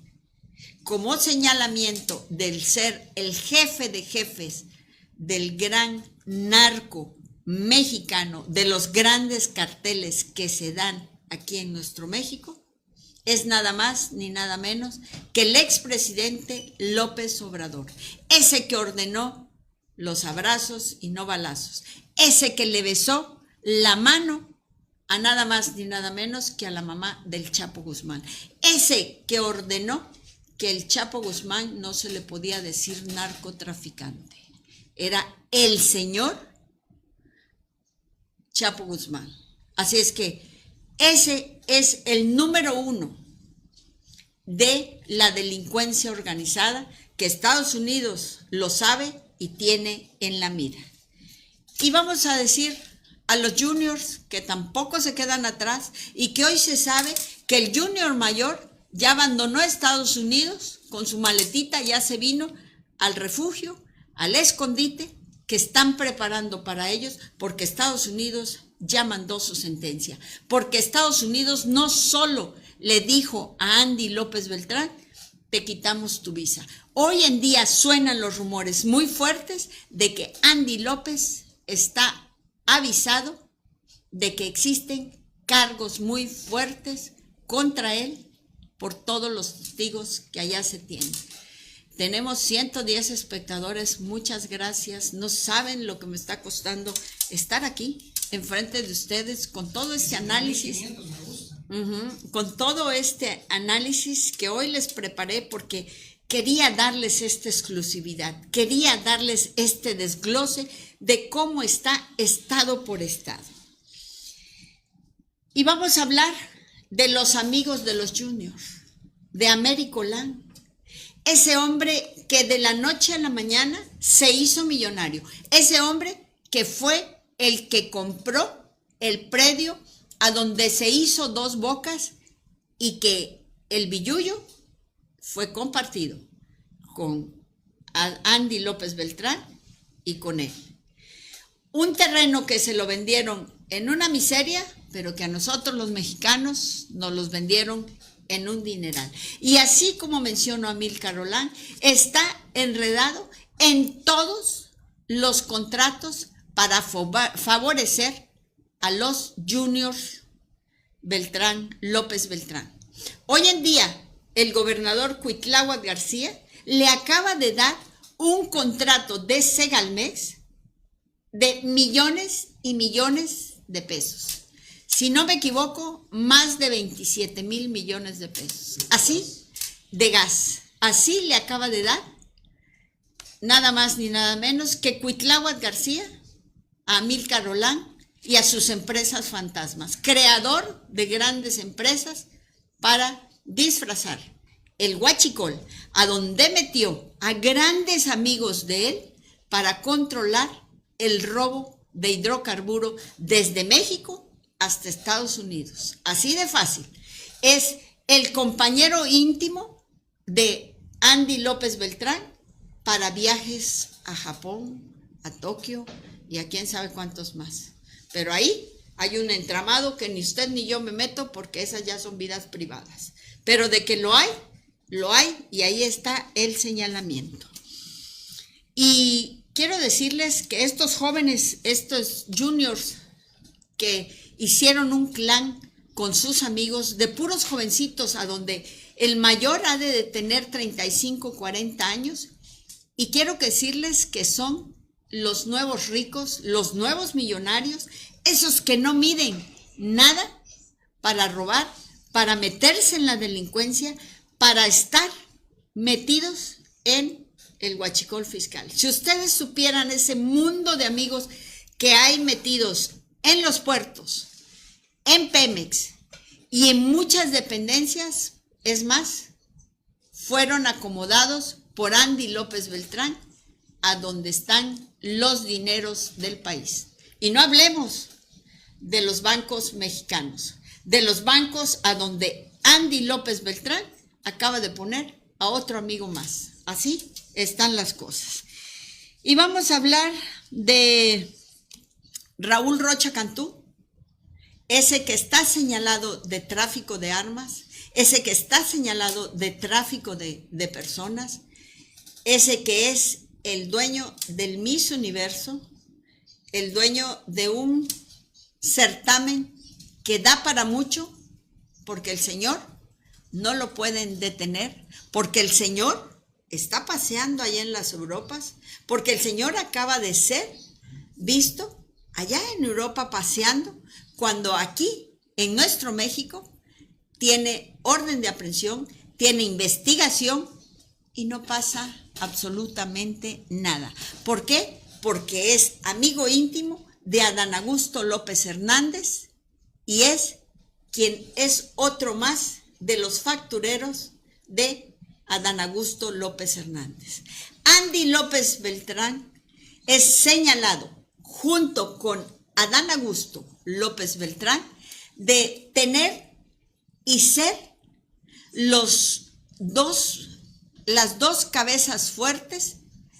como señalamiento del ser el jefe de jefes del gran narco mexicano, de los grandes carteles que se dan aquí en nuestro México, es nada más ni nada menos que el expresidente López Obrador, ese que ordenó los abrazos y no balazos, ese que le besó la mano a nada más ni nada menos que a la mamá del Chapo Guzmán, ese que ordenó que el Chapo Guzmán no se le podía decir narcotraficante, era el señor Chapo Guzmán. Así es que ese es el número 1 de la delincuencia organizada que Estados Unidos lo sabe y tiene en la mira. Y vamos a decir a los juniors que tampoco se quedan atrás y que hoy se sabe que el junior mayor ya abandonó Estados Unidos con su maletita, ya se vino al refugio, al escondite que están preparando para ellos porque Estados Unidos ya mandó su sentencia, porque Estados Unidos no solo le dijo a Andy López Beltrán, te quitamos tu visa. Hoy en día suenan los rumores muy fuertes de que Andy López está avisado de que existen cargos muy fuertes contra él por todos los testigos que allá se tienen. Tenemos 110 espectadores, muchas gracias. No saben lo que me está costando estar aquí enfrente de ustedes con todo este análisis. Con todo este análisis que hoy les preparé porque quería darles esta exclusividad, quería darles este desglose de cómo está estado por estado. Y vamos a hablar de los amigos de los juniors, de Américo Lang, ese hombre que de la noche a la mañana se hizo millonario, ese hombre que fue el que compró el predio a donde se hizo Dos Bocas y que el billullo fue compartido con Andy López Beltrán y con él. Un terreno que se lo vendieron en una miseria, pero que a nosotros los mexicanos nos los vendieron en un dineral. Y así como mencionó Amílcar Olán, está enredado en todos los contratos para favorecer a los juniors Beltrán, López Beltrán. Hoy en día, el gobernador Cuitláhuac García le acaba de dar un contrato de Segalmex de millones y millones de pesos. Si no me equivoco, más de 27,000 millones de pesos. Así, de gas. Así le acaba de dar, nada más ni nada menos que Cuitláhuac García a Amílcar Olán y a sus empresas fantasmas, creador de grandes empresas para disfrazar el huachicol, a donde metió a grandes amigos de él para controlar el robo de hidrocarburo desde México hasta Estados Unidos. Así de fácil. Es el compañero íntimo de Andy López Beltrán para viajes a Japón, a Tokio y a quién sabe cuántos más. Pero ahí hay un entramado que ni usted ni yo me meto porque esas ya son vidas privadas. Pero de que lo hay y ahí está el señalamiento. Y quiero decirles que estos jóvenes, estos juniors que hicieron un clan con sus amigos de puros jovencitos, a donde el mayor ha de tener 35, 40 años, y quiero decirles que son los nuevos ricos, los nuevos millonarios, esos que no miden nada para robar, para meterse en la delincuencia, para estar metidos en el huachicol fiscal. Si ustedes supieran ese mundo de amigos que hay metidos en los puertos, en Pemex y en muchas dependencias, es más, fueron acomodados por Andy López Beltrán a donde están los dineros del país. Y no hablemos de los bancos mexicanos, de los bancos a donde Andy López Beltrán acaba de poner a otro amigo más. Así están las cosas. Y vamos a hablar de Raúl Rocha Cantú, ese que está señalado de tráfico de armas, ese que está señalado de tráfico de personas, ese que es el dueño del Miss Universo, el dueño de un certamen que da para mucho, porque el señor no lo pueden detener, porque el señor está paseando allá en las Europas, porque el señor acaba de ser visto allá en Europa paseando, cuando aquí, en nuestro México, tiene orden de aprehensión, tiene investigación y no pasa absolutamente nada. ¿Por qué? Porque es amigo íntimo de Adán Augusto López Hernández y es quien es otro más de los factureros de Adán Augusto López Hernández. Andy López Beltrán es señalado junto con Adán Augusto López Beltrán de tener y ser las dos cabezas fuertes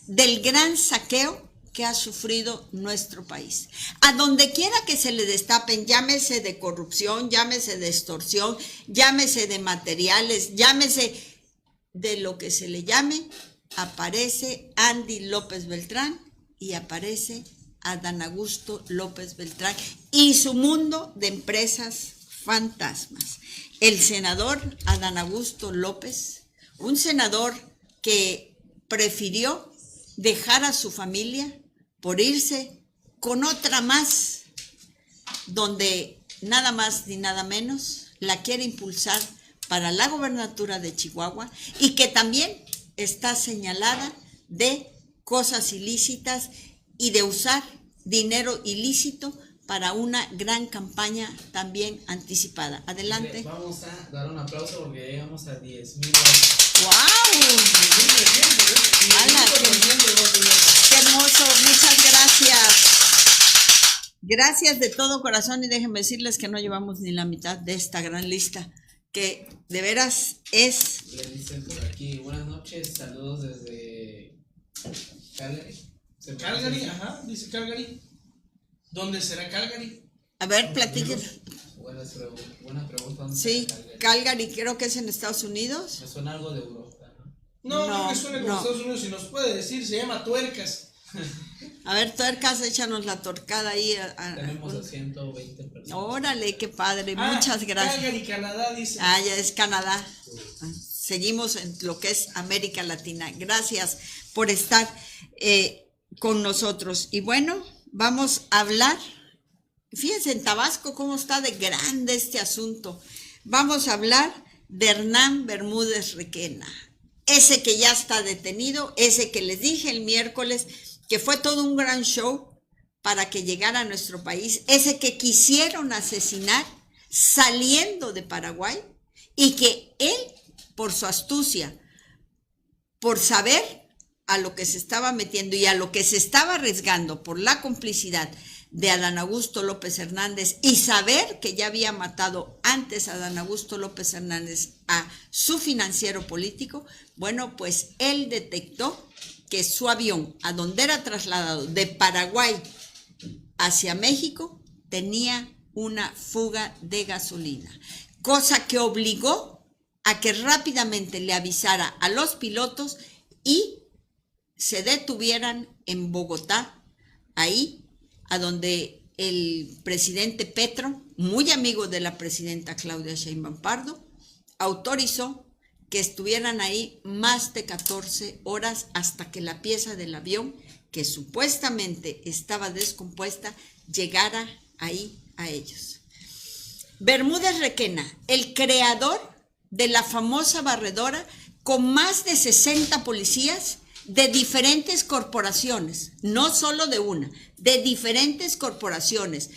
del gran saqueo que ha sufrido nuestro país. A donde quiera que se le destapen, llámese de corrupción, llámese de extorsión, llámese de materiales, llámese de lo que se le llame, aparece Andy López Beltrán y aparece Adán Augusto López Beltrán y su mundo de empresas fantasmas. El senador Adán Augusto López, un senador que prefirió dejar a su familia por irse con otra más, donde nada más ni nada menos la quiere impulsar para la gobernatura de Chihuahua y que también está señalada de cosas ilícitas y de usar dinero ilícito para una gran campaña también anticipada. Adelante.
Vamos a dar un aplauso porque ya llegamos a 10,000.
¡Wow! ¡Hala, qué hermoso! Muchas gracias. Gracias de todo corazón y déjenme decirles que no llevamos ni la mitad de esta gran lista, que de veras es...
Le dicen por aquí, buenas noches, saludos desde Calgary.
Calgary, ajá, dice Calgary. ¿Dónde será Calgary?
A ver, platiquen.
Buena pregunta. ¿Dónde
Sí,
está Calgary?
Calgary creo que es en Estados Unidos.
Me suena algo de Europa, ¿no?
No,
No,
creo que suena como
no.
Estados Unidos, si nos puede decir, se llama Tuercas.
A ver, Tuercas, échanos la torcada ahí.
Tenemos a 120 personas.
Órale, qué padre, muchas gracias.
Calgary, Canadá, dice.
Ya es Canadá. Seguimos en lo que es América Latina. Gracias por estar con nosotros. Y bueno, vamos a hablar. Fíjense en Tabasco cómo está de grande este asunto. Vamos a hablar de Hernán Bermúdez Requena. Ese que ya está detenido, ese que les dije el miércoles que fue todo un gran show para que llegara a nuestro país, ese que quisieron asesinar saliendo de Paraguay y que él, por su astucia, por saber a lo que se estaba metiendo y a lo que se estaba arriesgando por la complicidad de Adán Augusto López Hernández y saber que ya había matado antes a Adán Augusto López Hernández a su financiero político, bueno, pues él detectó que su avión, a donde era trasladado de Paraguay hacia México, tenía una fuga de gasolina, cosa que obligó a que rápidamente le avisara a los pilotos y se detuvieran en Bogotá, ahí a donde el presidente Petro, muy amigo de la presidenta Claudia Sheinbaum Pardo, autorizó que estuvieran ahí más de 14 horas hasta que la pieza del avión, que supuestamente estaba descompuesta, llegara ahí a ellos. Bermúdez Requena, el creador de la famosa barredora con más de 60 policías de diferentes corporaciones, no solo de una, de diferentes corporaciones.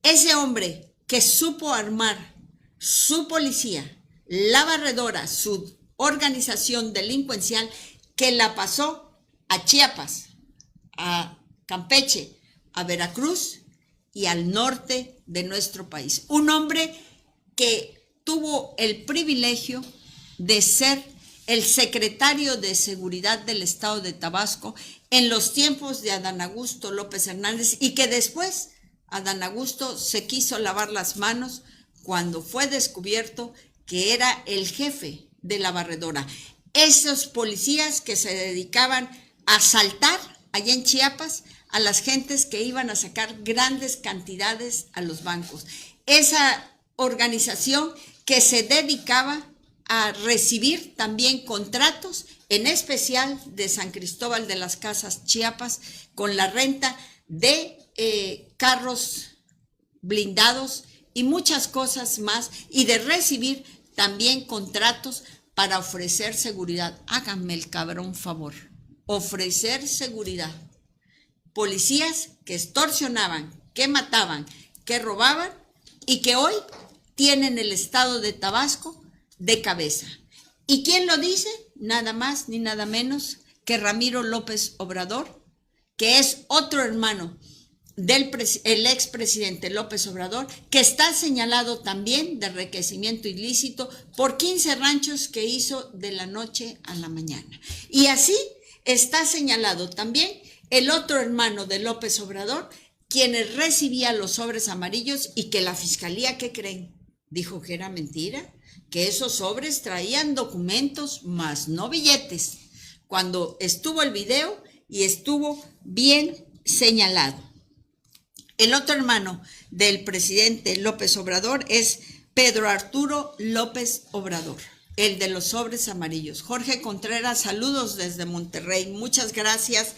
Ese hombre que supo armar su policía, la barredora, su organización delincuencial, que la pasó a Chiapas, a Campeche, a Veracruz y al norte de nuestro país. Un hombre que tuvo el privilegio de ser el secretario de Seguridad del Estado de Tabasco en los tiempos de Adán Augusto López Hernández y que después Adán Augusto se quiso lavar las manos cuando fue descubierto que era el jefe de la barredora. Esos policías que se dedicaban a asaltar allá en Chiapas a las gentes que iban a sacar grandes cantidades a los bancos. Esa organización que se dedicaba a recibir también contratos, en especial de San Cristóbal de las Casas, Chiapas, con la renta de carros blindados y muchas cosas más, y de recibir también contratos para ofrecer seguridad. Háganme el cabrón favor, ofrecer seguridad. Policías que extorsionaban, que mataban, que robaban y que hoy tienen el estado de Tabasco de cabeza. ¿Y quién lo dice? Nada más ni nada menos que Ramiro López Obrador, que es otro hermano del expresidente López Obrador, que está señalado también de enriquecimiento ilícito por 15 ranchos que hizo de la noche a la mañana. Y así está señalado también el otro hermano de López Obrador, quien recibía los sobres amarillos y que la fiscalía, ¿qué creen? Dijo que era mentira, que esos sobres traían documentos más no billetes, cuando estuvo el video y estuvo bien señalado. El otro hermano del presidente López Obrador es Pedro Arturo López Obrador, el de los sobres amarillos. Jorge Contreras, saludos desde Monterrey, muchas gracias.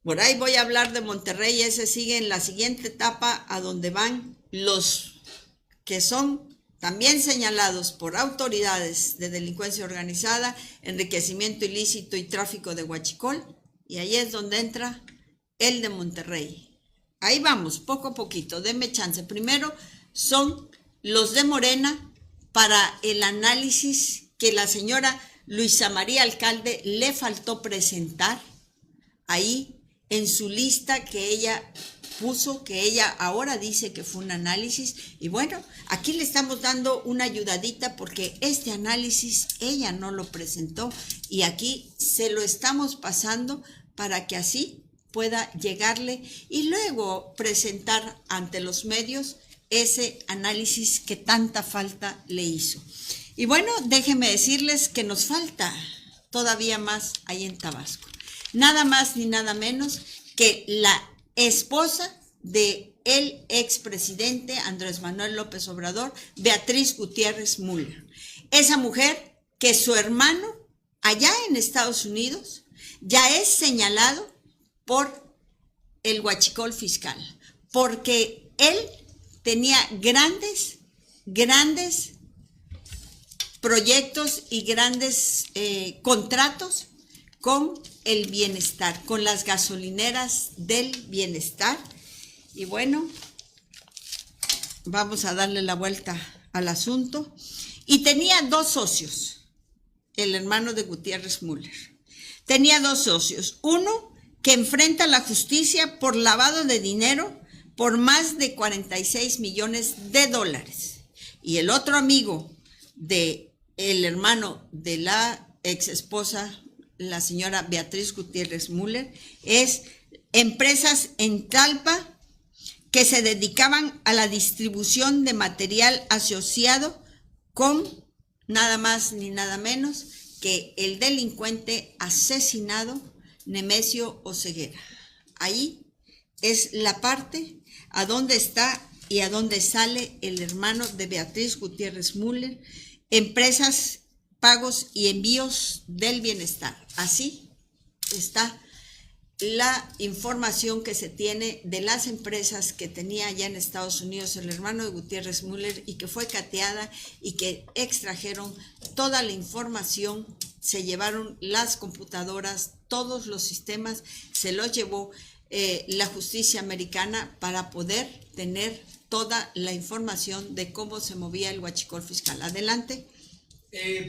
Por ahí voy a hablar de Monterrey, ese sigue en la siguiente etapa a donde van los que son también señalados por autoridades de delincuencia organizada, enriquecimiento ilícito y tráfico de huachicol, y ahí es donde entra el de Monterrey. Ahí vamos, poco a poquito, denme chance. Primero son los de Morena para el análisis que la señora Luisa María Alcalde le faltó presentar ahí en su lista que ella puso, que ella ahora dice que fue un análisis. Y bueno, aquí le estamos dando una ayudadita porque este análisis ella no lo presentó y aquí se lo estamos pasando para que así pueda llegarle y luego presentar ante los medios ese análisis que tanta falta le hizo. Y bueno, déjenme decirles que nos falta todavía más ahí en Tabasco. Nada más ni nada menos que la esposa de el expresidente Andrés Manuel López Obrador, Beatriz Gutiérrez Müller. Esa mujer que su hermano allá en Estados Unidos ya es señalado por el huachicol fiscal, porque él tenía grandes proyectos y grandes contratos con el bienestar, con las gasolineras del bienestar. Y bueno, vamos a darle la vuelta al asunto. Y tenía dos socios, el hermano de Gutiérrez Müller. Tenía dos socios, uno que enfrenta la justicia por lavado de dinero por más de 46 millones de dólares. Y el otro amigo de el hermano de la ex esposa, la señora Beatriz Gutiérrez Müller, es empresas en Talpa que se dedicaban a la distribución de material asociado con nada más ni nada menos que el delincuente asesinado Nemesio Oseguera. Ahí es la parte a donde está y a donde sale el hermano de Beatriz Gutiérrez Müller, empresas, pagos y envíos del bienestar. Así está la información que se tiene de las empresas que tenía allá en Estados Unidos el hermano de Gutiérrez Müller y que fue cateada y que extrajeron toda la información, se llevaron las computadoras, todos los sistemas, se los llevó la justicia americana para poder tener toda la información de cómo se movía el huachicol fiscal. Adelante.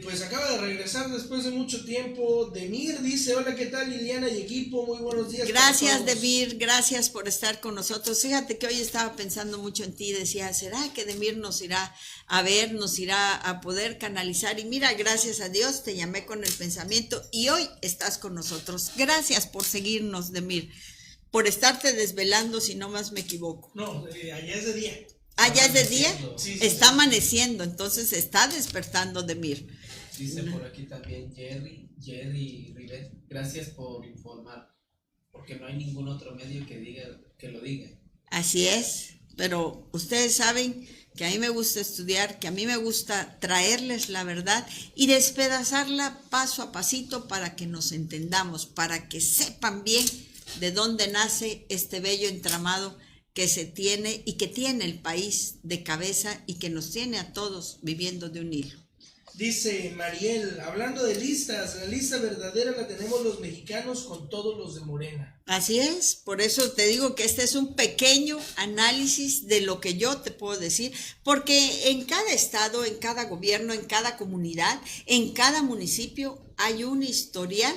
Pues acaba de regresar después de mucho tiempo. Demir dice: hola, ¿qué tal, Liliana y equipo? Muy buenos días.
Gracias, Demir, gracias por estar con nosotros. Fíjate que hoy estaba pensando mucho en ti, decía, ¿será que Demir nos irá a ver, nos irá a poder canalizar? Y mira, gracias a Dios te llamé con el pensamiento y hoy estás con nosotros. Gracias por seguirnos, Demir, por estarte desvelando, si no más me equivoco.
No, allá es de día.
Ah, ¿ya es de día?
Sí,
está amaneciendo, entonces está despertando Demir.
Dice por aquí también Jerry Rivet, gracias por informar, porque no hay ningún otro medio que lo diga.
Así es, pero ustedes saben que a mí me gusta estudiar, que a mí me gusta traerles la verdad y despedazarla paso a pasito para que nos entendamos, para que sepan bien de dónde nace este bello entramado que se tiene y que tiene el país de cabeza y que nos tiene a todos viviendo de un hilo.
Dice Mariel, hablando de listas, la lista verdadera la tenemos los mexicanos con todos los de Morena.
Así es, por eso te digo que este es un pequeño análisis de lo que yo te puedo decir, porque en cada estado, en cada gobierno, en cada comunidad, en cada municipio hay un historial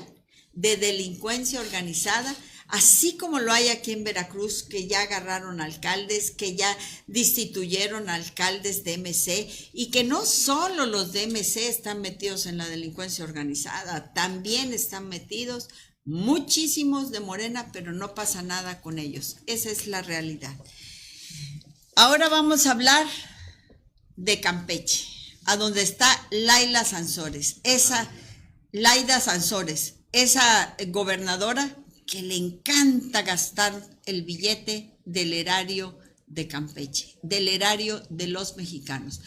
de delincuencia organizada, así como lo hay aquí en Veracruz, que ya agarraron alcaldes, que ya destituyeron alcaldes de MC, y que no solo los de MC están metidos en la delincuencia organizada, también están metidos muchísimos de Morena, pero no pasa nada con ellos. Esa es la realidad. Ahora vamos a hablar de Campeche, a donde está Laida Sansores, esa gobernadora que le encanta gastar el billete del erario de Campeche, del erario de los mexicanos.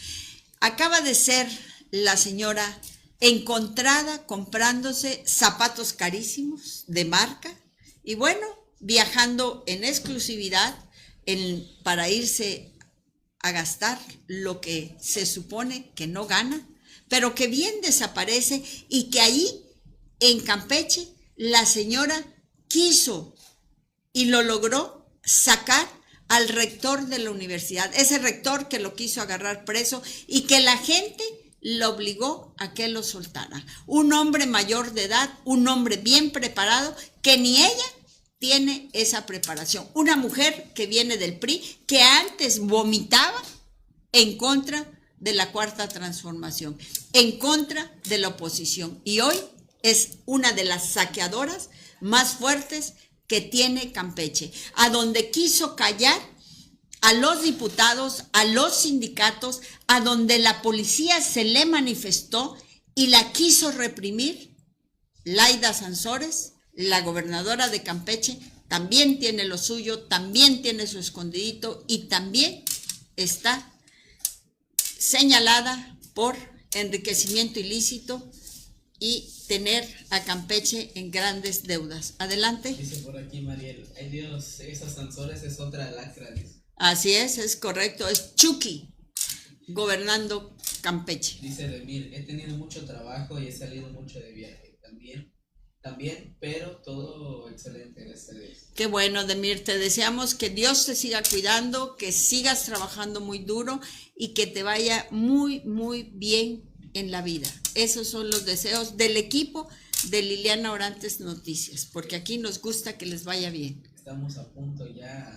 Acaba de ser la señora encontrada comprándose zapatos carísimos de marca y bueno, viajando en exclusividad para irse a gastar lo que se supone que no gana, pero que bien desaparece, y que ahí en Campeche la señora quiso y lo logró sacar al rector de la universidad, ese rector que lo quiso agarrar preso y que la gente lo obligó a que lo soltara. Un hombre mayor de edad, un hombre bien preparado, que ni ella tiene esa preparación. Una mujer que viene del PRI, que antes vomitaba en contra de la Cuarta Transformación, en contra de la oposición, y hoy es una de las saqueadoras más fuertes que tiene Campeche, a donde quiso callar a los diputados, a los sindicatos, a donde la policía se le manifestó y la quiso reprimir. Laida Sansores, la gobernadora de Campeche, también tiene lo suyo, también tiene su escondidito y también está señalada por enriquecimiento ilícito y tener a Campeche en grandes deudas. Adelante.
Dice por aquí Mariel, ay Dios, esos Sansores es otra lacra, dice.
Así es correcto, es Chucky gobernando Campeche.
Dice Demir, he tenido mucho trabajo y he salido mucho de viaje. También, pero todo excelente, gracias a Dios.
Qué bueno, Demir, te deseamos que Dios te siga cuidando, que sigas trabajando muy duro y que te vaya muy, muy bien en la vida. Esos son los deseos del equipo de Liliana Orantes Noticias, porque aquí nos gusta que les vaya bien.
Estamos a punto ya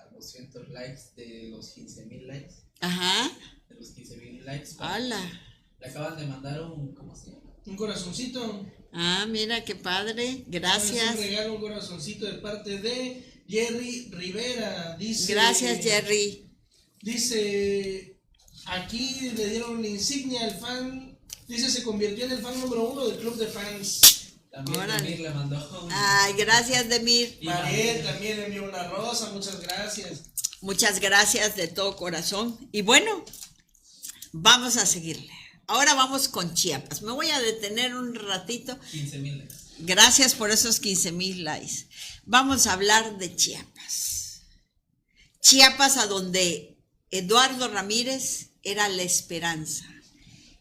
a 200 likes de los 15,000 likes.
Ajá.
De los 15,000 likes.
¡Hala!
Le acaban de mandar un, ¿cómo se llama?
Un corazoncito.
Ah, mira qué padre, gracias.
Un regalo, un corazoncito de parte de Jerry Rivera. Dice,
Gracias, Jerry.
Dice, aquí le dieron la insignia al fan. Dice, se convirtió en el fan número 1 del club de fans.
También
Órale.
Demir le mandó un...
Ay, gracias, Demir.
Y
Mariel también le envió una rosa, muchas gracias.
Muchas gracias de todo corazón. Y bueno, vamos a seguirle. Ahora vamos con Chiapas. Me voy a detener un ratito.
15,000 likes.
Gracias por esos 15,000 likes. Vamos a hablar de Chiapas. Chiapas, a donde Eduardo Ramírez era la esperanza,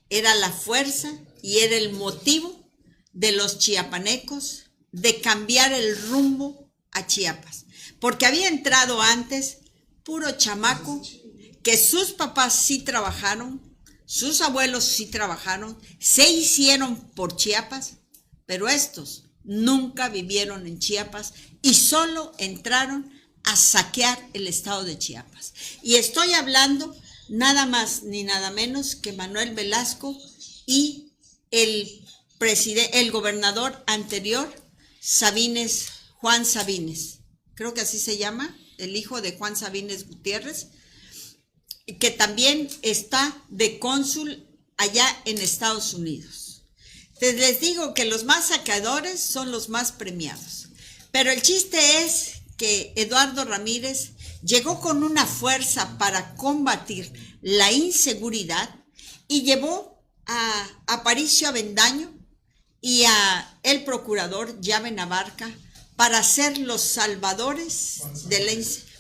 era la fuerza y era el motivo de los chiapanecos de cambiar el rumbo a Chiapas. Porque había entrado antes puro chamaco, que sus papás sí trabajaron, sus abuelos sí trabajaron, se hicieron por Chiapas, pero estos nunca vivieron en Chiapas y solo entraron a saquear el estado de Chiapas. Y estoy hablando nada más ni nada menos que Manuel Velasco y el gobernador anterior, Juan Sabines, creo que así se llama, el hijo de Juan Sabines Gutiérrez, que también está de cónsul allá en Estados Unidos. Entonces les digo que los más saqueadores son los más premiados. Pero el chiste es que Eduardo Ramírez llegó con una fuerza para combatir la inseguridad y llevó a Aparicio Avendaño y a el procurador Llave Navarca para ser los salvadores de la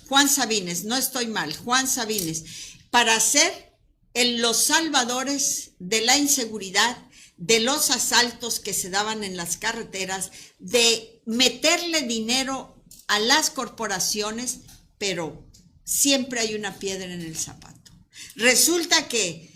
Juan Sabines, no estoy mal, Juan Sabines, para ser los salvadores de la inseguridad, de los asaltos que se daban en las carreteras, de meterle dinero a las corporaciones, pero siempre hay una piedra en el zapato. Resulta que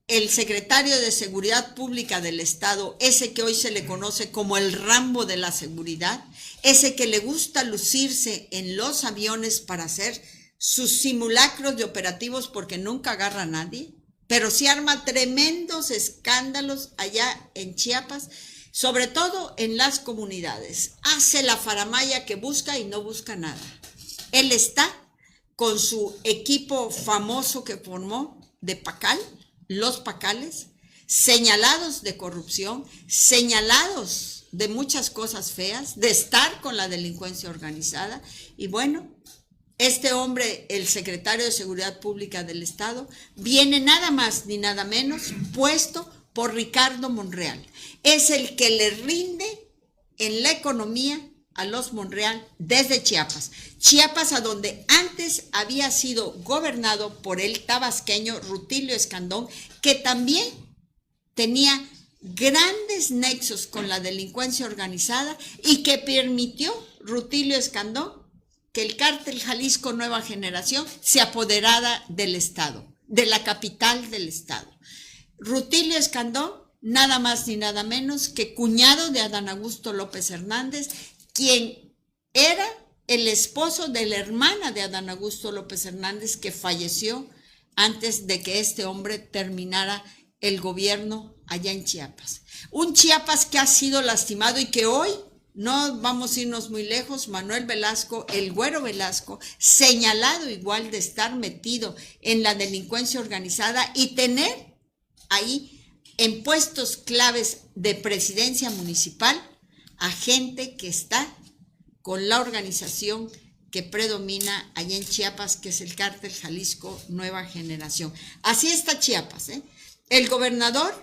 el secretario de Seguridad Pública del Estado, ese que hoy se le conoce como el Rambo de la seguridad, ese que le gusta lucirse en los aviones para hacer sus simulacros de operativos porque nunca agarra a nadie, pero sí arma tremendos escándalos allá en Chiapas, sobre todo en las comunidades. Hace la faramaya que busca y no busca nada. Él está con su equipo famoso que formó de Pacal, los Pacales, señalados de corrupción, señalados de muchas cosas feas, de estar con la delincuencia organizada. Y bueno, este hombre, el secretario de Seguridad Pública del Estado, viene nada más ni nada menos puesto por Ricardo Monreal. Es el que le rinde en la economía a los Monreal desde Chiapas. Chiapas, a donde antes había sido gobernado por el tabasqueño Rutilio Escandón, que también tenía grandes nexos con la delincuencia organizada y que permitió Rutilio Escandón que el cártel Jalisco Nueva Generación se apoderara del estado, de la capital del estado. Rutilio Escandón, nada más ni nada menos que cuñado de Adán Augusto López Hernández, quien era el esposo de la hermana de Adán Augusto López Hernández, que falleció antes de que este hombre terminara el gobierno allá en Chiapas. Un Chiapas que ha sido lastimado y que hoy, no vamos a irnos muy lejos, Manuel Velasco, el Güero Velasco, señalado igual de estar metido en la delincuencia organizada y tener ahí en puestos claves de presidencia municipal a gente que está con la organización que predomina allá en Chiapas, que es el Cártel Jalisco Nueva Generación. Así está Chiapas, ¿eh? El gobernador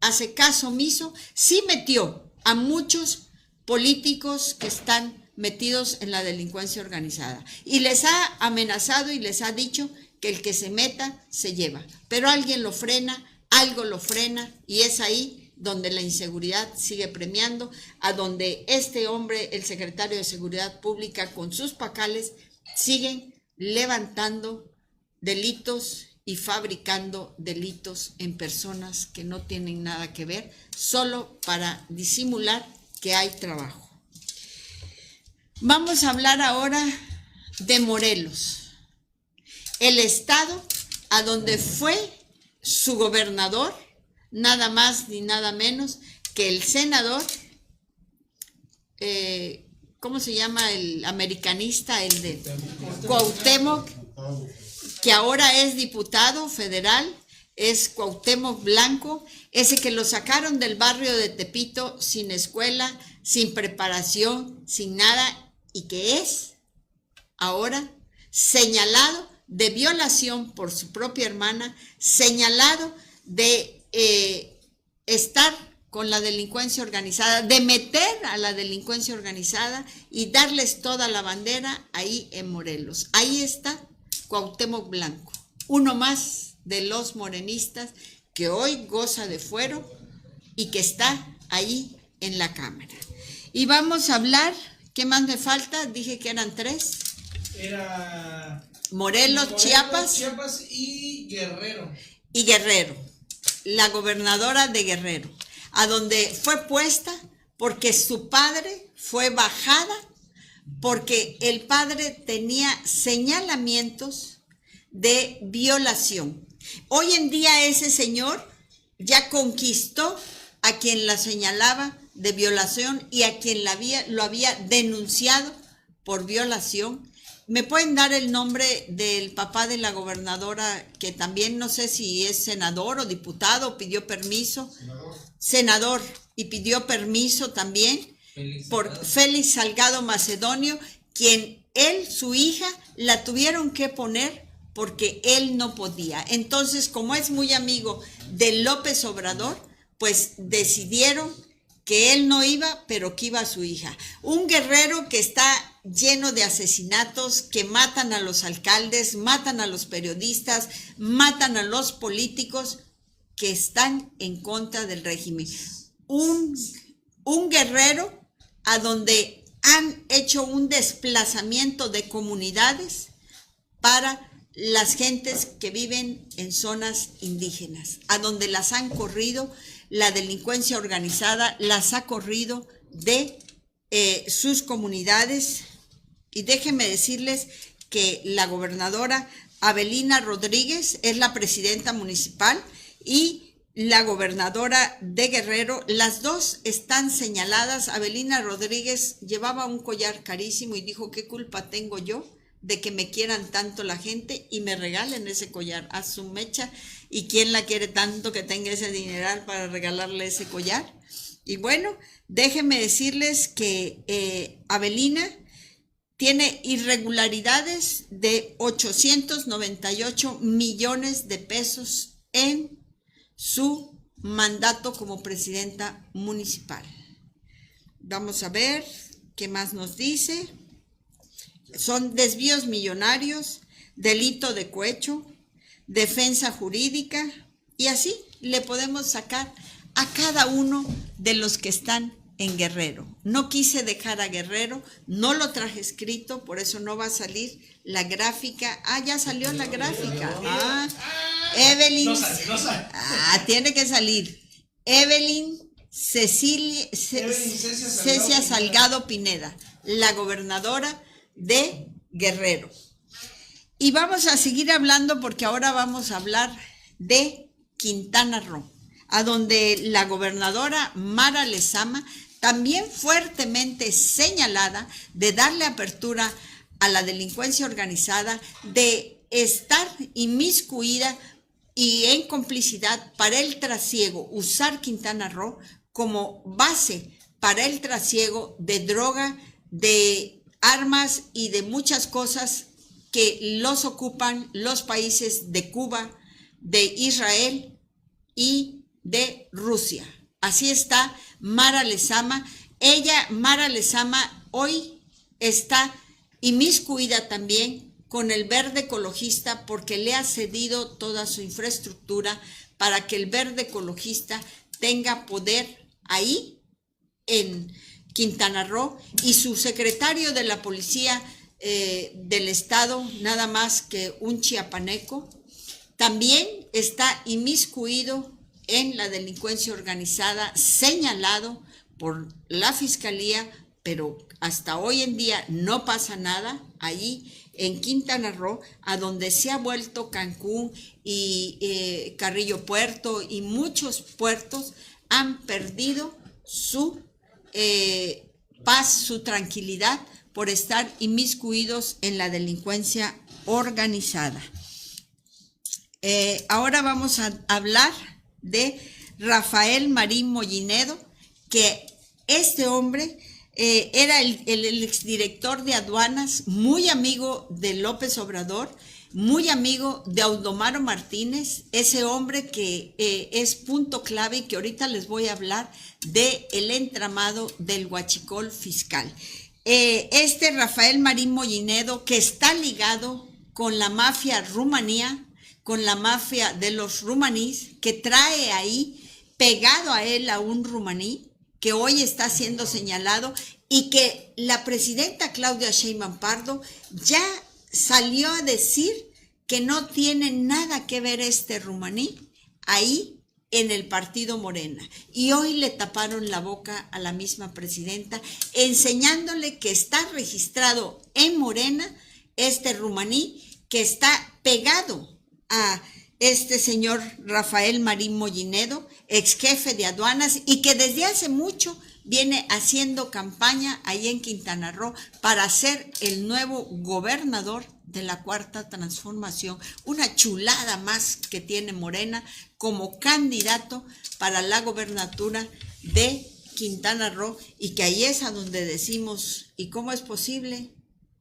hace caso omiso, sí metió a muchos políticos que están metidos en la delincuencia organizada y les ha amenazado y les ha dicho que el que se meta se lleva, pero alguien lo frena, algo lo frena, y es ahí donde la inseguridad sigue premiando, a donde este hombre, el secretario de Seguridad Pública, con sus pacales, siguen levantando delitos y fabricando delitos en personas que no tienen nada que ver, solo para disimular que hay trabajo. Vamos a hablar ahora de Morelos, el estado a donde fue su gobernador, nada más ni nada menos que el senador, ¿cómo se llama? El americanista, el de Cuauhtémoc, que ahora es diputado federal, es Cuauhtémoc Blanco, ese que lo sacaron del barrio de Tepito sin escuela, sin preparación, sin nada, y que es ahora señalado de violación por su propia hermana, señalado de estar con la delincuencia organizada, de meter a la delincuencia organizada y darles toda la bandera ahí en Morelos. Ahí está Cuauhtémoc Blanco, uno más de los morenistas que hoy goza de fuero y que está ahí en la Cámara. Y vamos a hablar, ¿qué más me falta? Dije que eran 3.
Era
Morelos, Chiapas
y Guerrero.
Y Guerrero, la gobernadora de Guerrero, a donde fue puesta porque su padre fue bajada, porque el padre tenía señalamientos de violación. Hoy en día ese señor ya conquistó a quien la señalaba de violación y a quien lo había denunciado por violación. ¿Me pueden dar el nombre del papá de la gobernadora, que también no sé si es senador o diputado, pidió permiso? Senador, y pidió permiso también por Félix Salgado Macedonio, quien su hija, la tuvieron que poner porque él no podía. Entonces, como es muy amigo de López Obrador, pues decidieron que él no iba, pero que iba su hija. Un Guerrero que está lleno de asesinatos, que matan a los alcaldes, matan a los periodistas, matan a los políticos que están en contra del régimen. Un Guerrero a donde han hecho un desplazamiento de comunidades para las gentes que viven en zonas indígenas, a donde las han corrido, la delincuencia organizada las ha corrido de sus comunidades. Y déjenme decirles que la gobernadora Avelina Rodríguez es la presidenta municipal y la gobernadora de Guerrero, las dos están señaladas. Avelina Rodríguez llevaba un collar carísimo y dijo: ¿qué culpa tengo yo de que me quieran tanto la gente y me regalen ese collar? A su mecha, ¿y quién la quiere tanto que tenga ese dineral para regalarle ese collar? Y bueno, déjenme decirles que Avelina tiene irregularidades de 898 millones de pesos en su mandato como presidenta municipal. Vamos a ver qué más nos dice. Son desvíos millonarios, delito de cohecho, defensa jurídica, y así le podemos sacar a cada uno de los que están en Guerrero. No quise dejar a Guerrero, no lo traje escrito, por eso no va a salir la gráfica. Ah, ya salió la gráfica. Ah, Evelyn.
No sale.
Ah, tiene que salir. Evelyn Cecia Salgado Pineda, la gobernadora de Guerrero. Y vamos a seguir hablando porque ahora vamos a hablar de Quintana Roo, a donde la gobernadora Mara Lezama, también fuertemente señalada de darle apertura a la delincuencia organizada, de estar inmiscuida y en complicidad para el trasiego, usar Quintana Roo como base para el trasiego de droga, de armas y de muchas cosas que los ocupan los países de Cuba, de Israel y de Rusia. Así está Mara Lezama. Mara Lezama, hoy está inmiscuida también con el Verde Ecologista porque le ha cedido toda su infraestructura para que el Verde Ecologista tenga poder ahí en Quintana Roo, y su secretario de la Policía del Estado, nada más que un chiapaneco, también está inmiscuido en la delincuencia organizada, señalado por la Fiscalía, pero hasta hoy en día no pasa nada allí en Quintana Roo, a donde se ha vuelto Cancún y Carrillo Puerto, y muchos puertos han perdido su paz, su tranquilidad, por estar inmiscuidos en la delincuencia organizada. Ahora vamos a hablar de Rafael Marín Mollinedo, que este hombre era el exdirector de aduanas, muy amigo de López Obrador, muy amigo de Audomaro Martínez, ese hombre que es punto clave y que ahorita les voy a hablar del entramado del huachicol fiscal. Este Rafael Marín Mollinedo, que está ligado con la mafia rumanía, con la mafia de los rumanís, que trae ahí pegado a él a un rumaní, que hoy está siendo señalado, y que la presidenta Claudia Sheinbaum Pardo ya salió a decir que no tiene nada que ver este rumaní ahí en el partido Morena. Y hoy le taparon la boca a la misma presidenta, enseñándole que está registrado en Morena este rumaní, que está pegado a este señor Rafael Marín Mollinedo, ex jefe de aduanas, y que desde hace mucho viene haciendo campaña ahí en Quintana Roo para ser el nuevo gobernador de la Cuarta Transformación, una chulada más que tiene Morena como candidato para la gobernatura de Quintana Roo, y que ahí es a donde decimos, ¿y cómo es posible?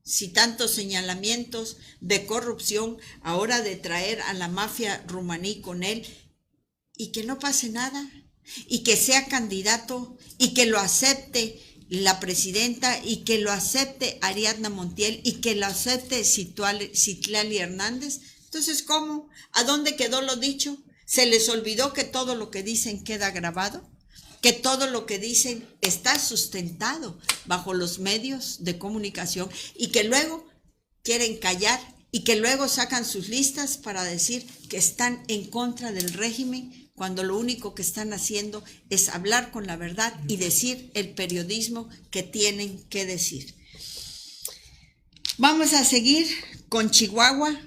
Si tantos señalamientos de corrupción, ahora de traer a la mafia rumaní con él, y que no pase nada, y que sea candidato, y que lo acepte la presidenta, y que lo acepte Ariadna Montiel, y que lo acepte Citlali Hernández. Entonces, ¿cómo? ¿A dónde quedó lo dicho? ¿Se les olvidó que todo lo que dicen queda grabado? ¿Que todo lo que dicen está sustentado bajo los medios de comunicación, y que luego quieren callar, y que luego sacan sus listas para decir que están en contra del régimen, cuando lo único que están haciendo es hablar con la verdad y decir el periodismo que tienen que decir? Vamos a seguir con Chihuahua,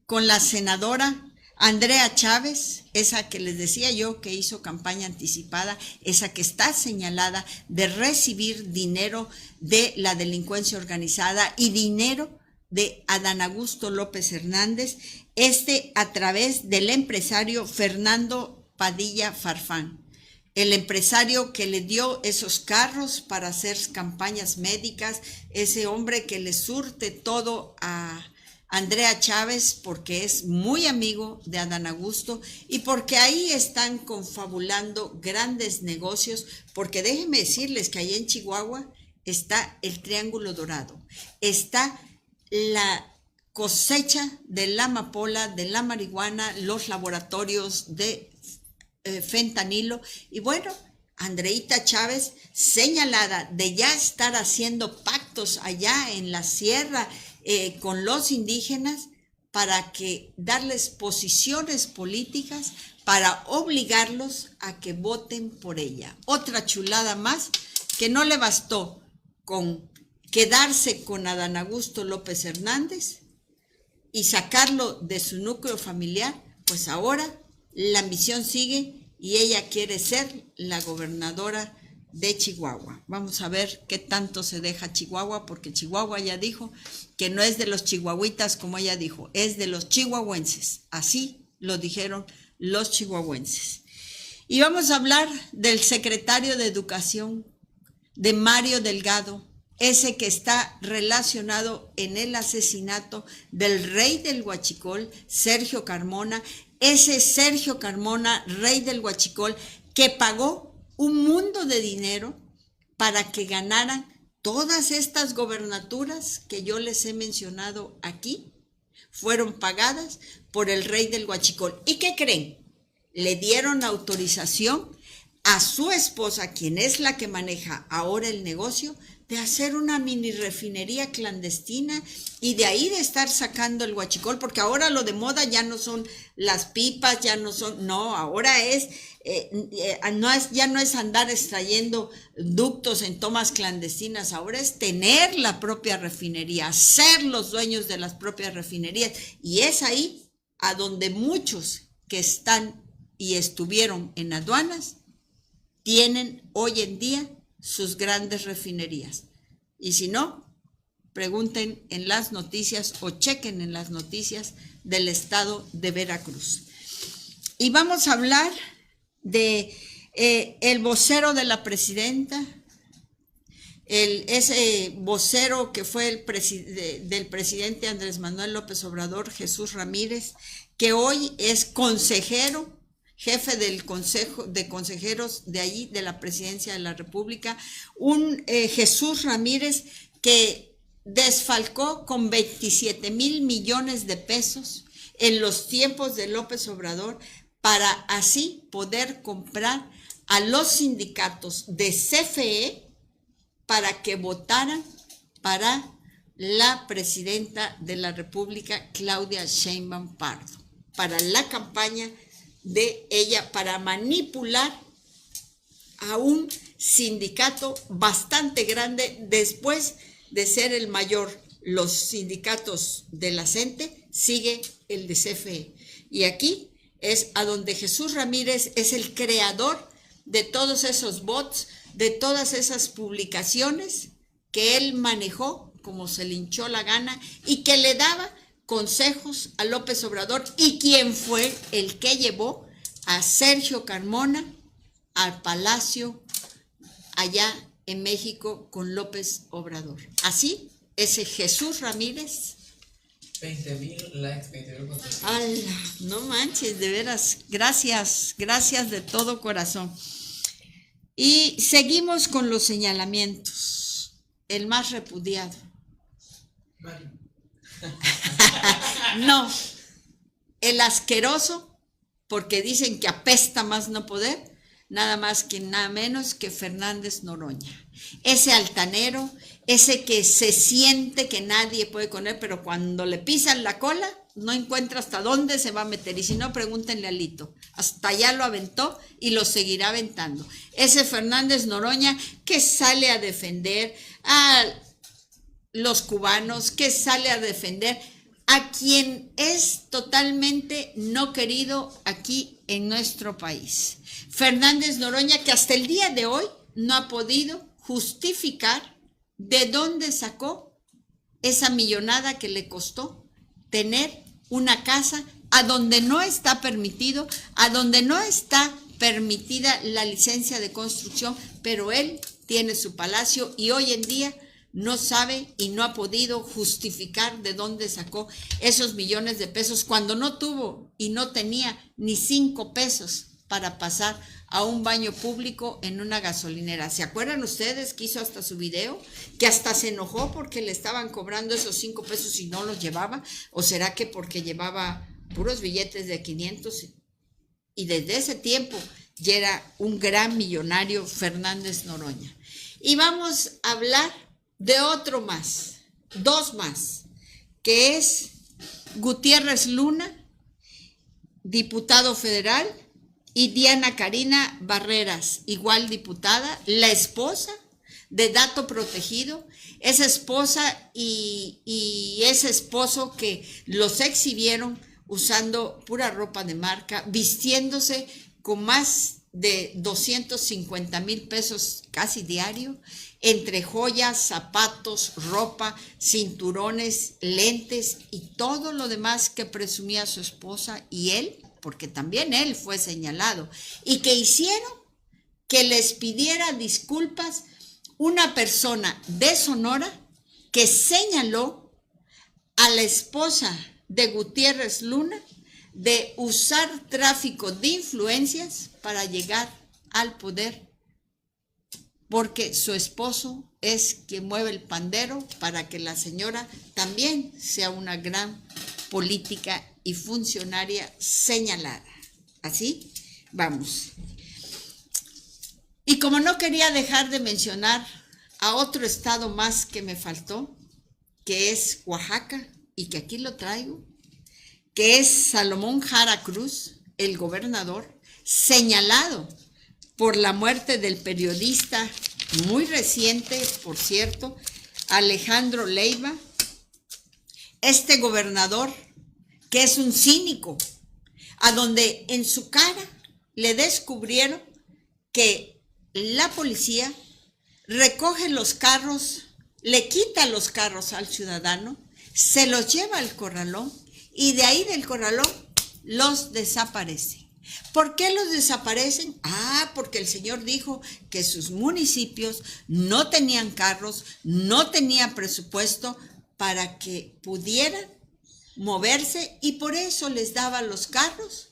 con la senadora Andrea Chávez, esa que les decía yo que hizo campaña anticipada, esa que está señalada de recibir dinero de la delincuencia organizada y dinero de Adán Augusto López Hernández, a través del empresario Fernando Padilla Farfán, el empresario que le dio esos carros para hacer campañas médicas, ese hombre que le surte todo a Andrea Chávez porque es muy amigo de Adán Augusto, y porque ahí están confabulando grandes negocios, porque déjenme decirles que ahí en Chihuahua está el Triángulo Dorado, está la cosecha de la amapola, de la marihuana, los laboratorios de fentanilo, y bueno, Andreita Chávez, señalada de ya estar haciendo pactos allá en la sierra con los indígenas para que darles posiciones políticas, para obligarlos a que voten por ella. Otra chulada más, que no le bastó con quedarse con Adán Augusto López Hernández y sacarlo de su núcleo familiar, pues ahora la misión sigue y ella quiere ser la gobernadora de Chihuahua. Vamos a ver qué tanto se deja Chihuahua, porque Chihuahua ya dijo que no es de los chihuahuitas, como ella dijo, es de los chihuahuenses. Así lo dijeron los chihuahuenses. Y vamos a hablar del secretario de Educación, de Mario Delgado, ese que está relacionado en el asesinato del rey del Huachicol, Sergio Carmona, ese Sergio Carmona, rey del Huachicol, que pagó un mundo de dinero para que ganaran todas estas gobernaturas que yo les he mencionado aquí, fueron pagadas por el rey del Huachicol. ¿Y qué creen? Le dieron autorización a su esposa, quien es la que maneja ahora el negocio, de hacer una mini refinería clandestina y de ahí de estar sacando el huachicol, porque ahora lo de moda ya no son las pipas, ya no son, no, ahora ya no es andar extrayendo ductos en tomas clandestinas, ahora es tener la propia refinería, ser los dueños de las propias refinerías, y es ahí a donde muchos que están y estuvieron en aduanas tienen hoy en día sus grandes refinerías. Y si no, pregunten en las noticias o chequen en las noticias del estado de Veracruz. Y vamos a hablar de el vocero de la presidenta, ese vocero que fue del presidente Andrés Manuel López Obrador, Jesús Ramírez, que hoy es consejero, jefe del consejo de consejeros de allí, de la presidencia de la República, un Jesús Ramírez que desfalcó con 27 mil millones de pesos en los tiempos de López Obrador para así poder comprar a los sindicatos de CFE para que votaran para la presidenta de la República, Claudia Sheinbaum Pardo, para la campaña de ella, para manipular a un sindicato bastante grande después de ser el mayor. Los sindicatos de la CENTE sigue el de CFE. Y aquí es a donde Jesús Ramírez es el creador de todos esos bots, de todas esas publicaciones que él manejó como se le hinchó la gana y que le daba consejos a López Obrador, y quien fue el que llevó a Sergio Carmona al palacio allá en México con López Obrador. Así, ese Jesús Ramírez.
20,000 likes, 20,000 contactos.
¡Hala! No manches, de veras, gracias de todo corazón. Y seguimos con los señalamientos. El más repudiado.
Mario.
No, el asqueroso, porque dicen que apesta más no poder, nada más que nada menos que Fernández Noroña. Ese altanero, ese que se siente que nadie puede con él, pero cuando le pisan la cola, no encuentra hasta dónde se va a meter. Y si no, pregúntenle a Lito. Hasta allá lo aventó y lo seguirá aventando. Ese Fernández Noroña que sale a defender a los cubanos, que sale a defender a quien es totalmente no querido aquí en nuestro país. Fernández Noroña, que hasta el día de hoy no ha podido justificar de dónde sacó esa millonada que le costó tener una casa a donde no está permitido, a donde no está permitida la licencia de construcción, pero él tiene su palacio y hoy en día no sabe y no ha podido justificar de dónde sacó esos millones de pesos cuando no tuvo y no tenía ni 5 pesos para pasar a un baño público en una gasolinera. ¿Se acuerdan ustedes que hizo hasta su video? Que hasta se enojó porque le estaban cobrando esos 5 pesos y no los llevaba. ¿O será que porque llevaba puros billetes de 500? Y desde ese tiempo ya era un gran millonario Fernández Noroña. Y vamos a hablar de otro más, 2 más, que es Gutiérrez Luna, diputado federal, y Diana Karina Barreras, igual diputada, la esposa de Dato Protegido, esa esposa y ese esposo que los exhibieron usando pura ropa de marca, vistiéndose con más de 250,000 pesos casi diario, entre joyas, zapatos, ropa, cinturones, lentes y todo lo demás que presumía su esposa y él, porque también él fue señalado, y que hicieron que les pidiera disculpas una persona de Sonora que señaló a la esposa de Gutiérrez Luna de usar tráfico de influencias para llegar al poder, porque su esposo es quien mueve el pandero para que la señora también sea una gran política y funcionaria señalada. Así, vamos. Y como no quería dejar de mencionar a otro estado más que me faltó, que es Oaxaca, y que aquí lo traigo, que es Salomón Jara Cruz, el gobernador, señalado por la muerte del periodista muy reciente, por cierto, Alejandro Leiva. Este gobernador, que es un cínico, a donde en su cara le descubrieron que la policía recoge los carros, le quita los carros al ciudadano, se los lleva al corralón y de ahí del corralón los desaparece. ¿Por qué los desaparecen? Porque el señor dijo que sus municipios no tenían carros, no tenían presupuesto para que pudieran moverse y por eso les daba los carros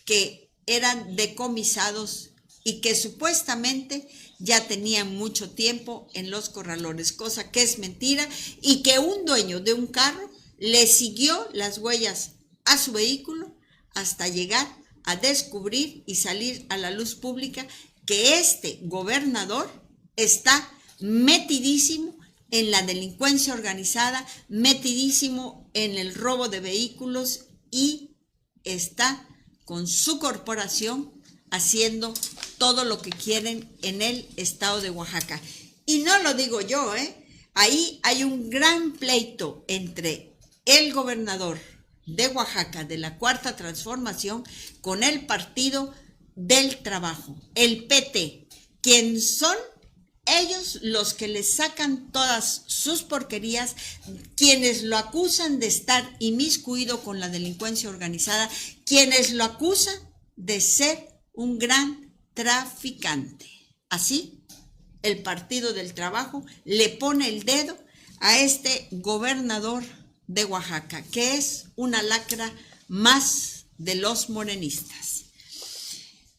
que eran decomisados y que supuestamente ya tenían mucho tiempo en los corralones, cosa que es mentira, y que un dueño de un carro le siguió las huellas a su vehículo hasta llegar a descubrir y salir a la luz pública que este gobernador está metidísimo en la delincuencia organizada, metidísimo en el robo de vehículos y está con su corporación haciendo todo lo que quieren en el estado de Oaxaca. Y no lo digo yo, ahí hay un gran pleito entre el gobernador de Oaxaca de la Cuarta Transformación con el Partido del Trabajo, el PT, quien son ellos los que le sacan todas sus porquerías, quienes lo acusan de estar inmiscuido con la delincuencia organizada, quienes lo acusan de ser un gran traficante. Así, el Partido del Trabajo le pone el dedo a este gobernador de Oaxaca, que es una lacra más de los morenistas.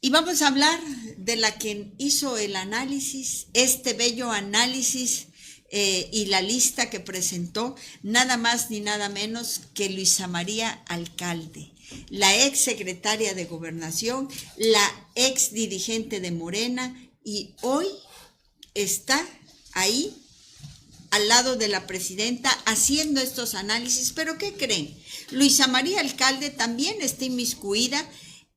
Y vamos a hablar de la que hizo el análisis, este bello análisis y la lista que presentó, nada más ni nada menos que Luisa María Alcalde, la ex secretaria de Gobernación, la ex dirigente de Morena, y hoy está ahí al lado de la presidenta haciendo estos análisis. ¿Pero qué creen? Luisa María Alcalde también está inmiscuida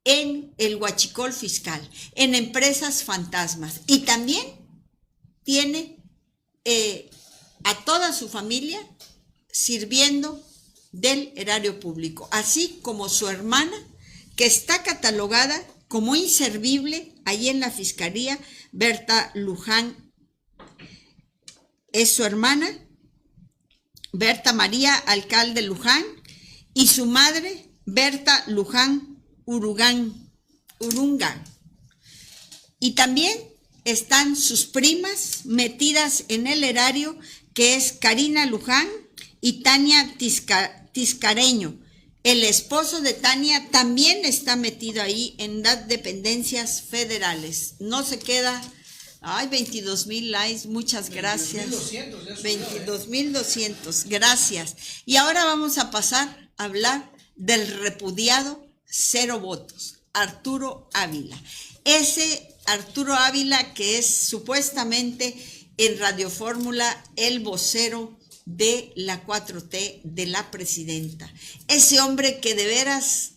en el huachicol fiscal, en empresas fantasmas, y también tiene a toda su familia sirviendo del erario público, así como su hermana, que está catalogada como inservible ahí en la fiscalía. Berta Luján es su hermana, Berta María Alcalde Luján, y su madre, Berta Luján Urunga. Y también están sus primas metidas en el erario, que es Karina Luján y Tania Tiscareño. El esposo de Tania también está metido ahí en las dependencias federales. No se queda. 22,000 likes, muchas gracias. 22,200, gracias. Y ahora vamos a pasar a hablar del repudiado 0 votos, Arturo Ávila. Ese Arturo Ávila que es supuestamente en Radio Fórmula el vocero de la 4T, de la presidenta. Ese hombre que de veras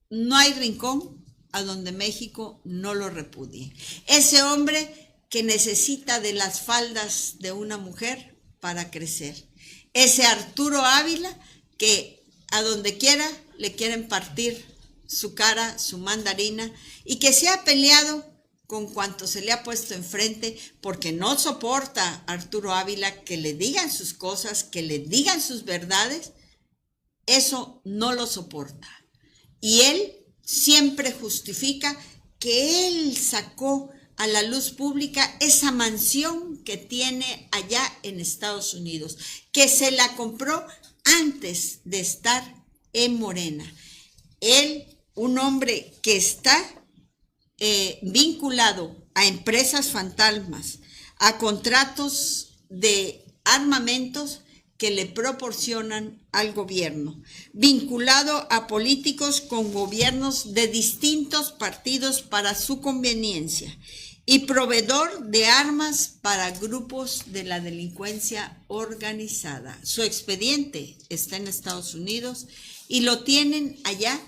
no hay rincón a donde México no lo repudie. Ese hombre que necesita de las faldas de una mujer para crecer. Ese Arturo Ávila que a donde quiera le quieren partir su cara, su mandarina, y que se ha peleado con cuanto se le ha puesto enfrente, porque no soporta Arturo Ávila que le digan sus cosas, que le digan sus verdades. Eso no lo soporta. Y él siempre justifica que él sacó a la luz pública esa mansión que tiene allá en Estados Unidos, que se la compró antes de estar en Morena. Él, un hombre que está vinculado a empresas fantasmas, a contratos de armamentos que le proporcionan al gobierno, vinculado a políticos con gobiernos de distintos partidos para su conveniencia y proveedor de armas para grupos de la delincuencia organizada. Su expediente está en Estados Unidos y lo tienen allá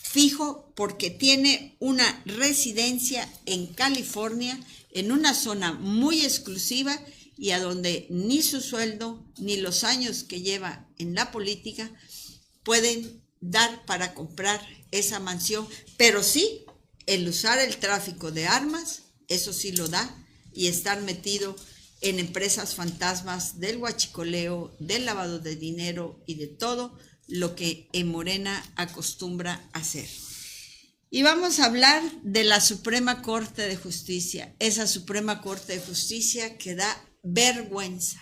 fijo porque tiene una residencia en California, en una zona muy exclusiva y a donde ni su sueldo ni los años que lleva en la política pueden dar para comprar esa mansión, pero sí el usar el tráfico de armas, eso sí lo da, y estar metido en empresas fantasmas del huachicoleo, del lavado de dinero y de todo lo que en Morena acostumbra hacer. Y vamos a hablar de la Suprema Corte de Justicia, esa Suprema Corte de Justicia que da vergüenza.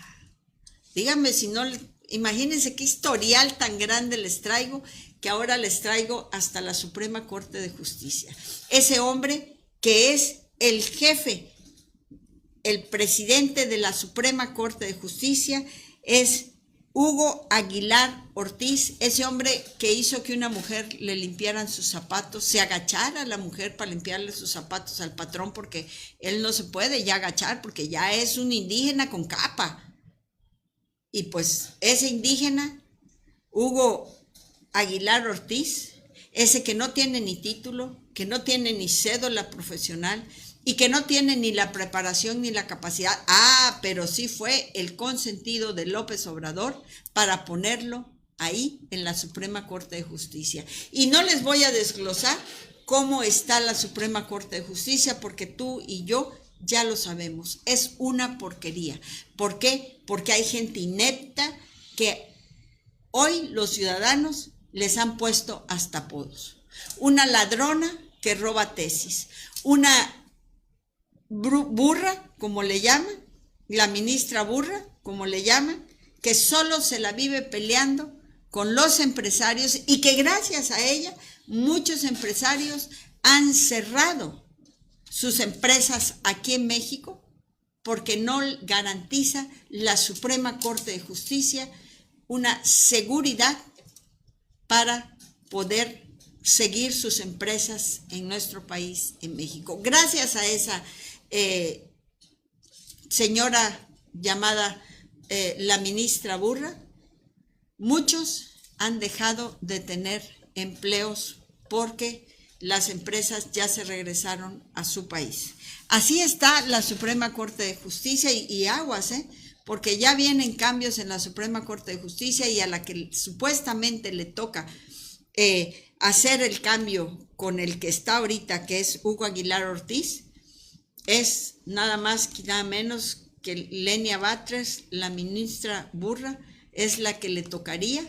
Díganme si no, imagínense qué historial tan grande les traigo, que ahora les traigo hasta la Suprema Corte de Justicia. Ese hombre que es el jefe, el presidente de la Suprema Corte de Justicia, es Hugo Aguilar Ortiz, ese hombre que hizo que una mujer le limpiaran sus zapatos, se agachara a la mujer para limpiarle sus zapatos al patrón, porque él no se puede ya agachar porque ya es un indígena con capa. Y pues ese indígena, Hugo Aguilar Ortiz, ese que no tiene ni título, que no tiene ni cédula profesional y que no tiene ni la preparación ni la capacidad, pero sí fue el consentido de López Obrador para ponerlo ahí en la Suprema Corte de Justicia. Y no les voy a desglosar cómo está la Suprema Corte de Justicia, porque tú y yo ya lo sabemos, es una porquería. ¿Por qué? Porque hay gente inepta que hoy los ciudadanos les han puesto hasta apodos. Una ladrona que roba tesis, una burra, como le llaman, la ministra burra, como le llaman, que solo se la vive peleando con los empresarios y que gracias a ella muchos empresarios han cerrado sus empresas aquí en México porque no garantiza la Suprema Corte de Justicia una seguridad para poder seguir sus empresas en nuestro país, en México. Gracias a esa señora llamada la ministra burra, muchos han dejado de tener empleos porque las empresas ya se regresaron a su país. Así está la Suprema Corte de Justicia y aguas, porque ya vienen cambios en la Suprema Corte de Justicia y a la que supuestamente le toca hacer el cambio con el que está ahorita, que es Hugo Aguilar Ortiz, es nada más que nada menos que Lenia Batres, la ministra burra, es la que le tocaría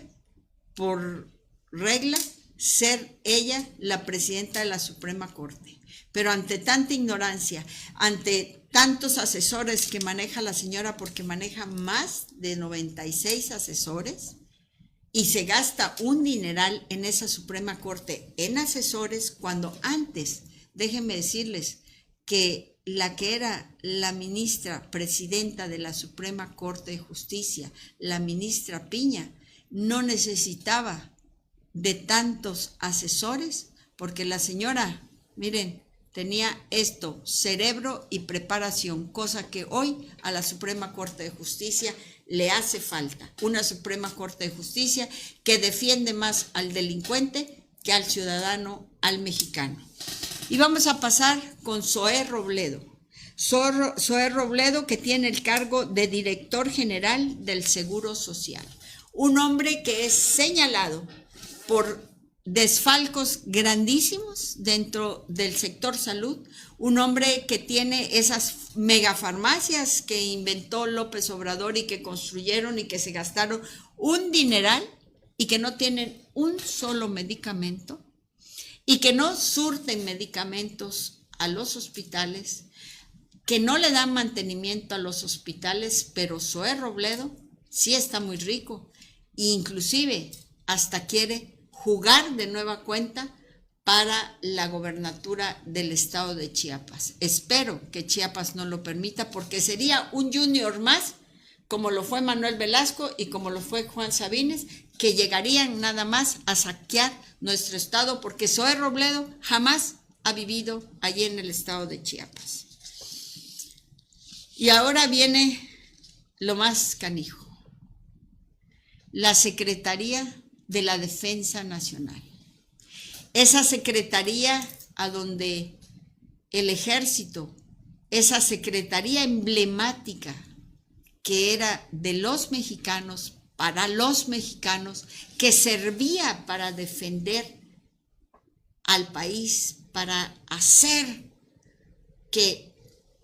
por regla ser ella la presidenta de la Suprema Corte. Pero ante tanta ignorancia, ante tantos asesores que maneja la señora, porque maneja más de 96 asesores, y se gasta un dineral en esa Suprema Corte en asesores, cuando antes, déjenme decirles que la que era la ministra presidenta de la Suprema Corte de Justicia, la ministra Piña, no necesitaba de tantos asesores, porque la señora, miren, tenía esto, cerebro y preparación, cosa que hoy a la Suprema Corte de Justicia le hace falta. Una Suprema Corte de Justicia que defiende más al delincuente que al ciudadano, al mexicano. Y vamos a pasar con Zoé Robledo. Zoé Robledo, que tiene el cargo de director general del Seguro Social. Un hombre que es señalado por desfalcos grandísimos dentro del sector salud, un hombre que tiene esas megafarmacias que inventó López Obrador y que construyeron y que se gastaron un dineral y que no tienen un solo medicamento y que no surten medicamentos a los hospitales, que no le dan mantenimiento a los hospitales, pero Zoé Robledo sí está muy rico, e inclusive hasta quiere jugar de nueva cuenta para la gobernatura del estado de Chiapas. Espero que Chiapas no lo permita, porque sería un junior más, como lo fue Manuel Velasco y como lo fue Juan Sabines, que llegarían nada más a saquear nuestro estado, porque Zoé Robledo jamás ha vivido allí en el estado de Chiapas. Y ahora viene lo más canijo: la Secretaría de la Defensa Nacional. Esa secretaría a donde el ejército, esa secretaría emblemática que era de los mexicanos, para los mexicanos, que servía para defender al país, para hacer que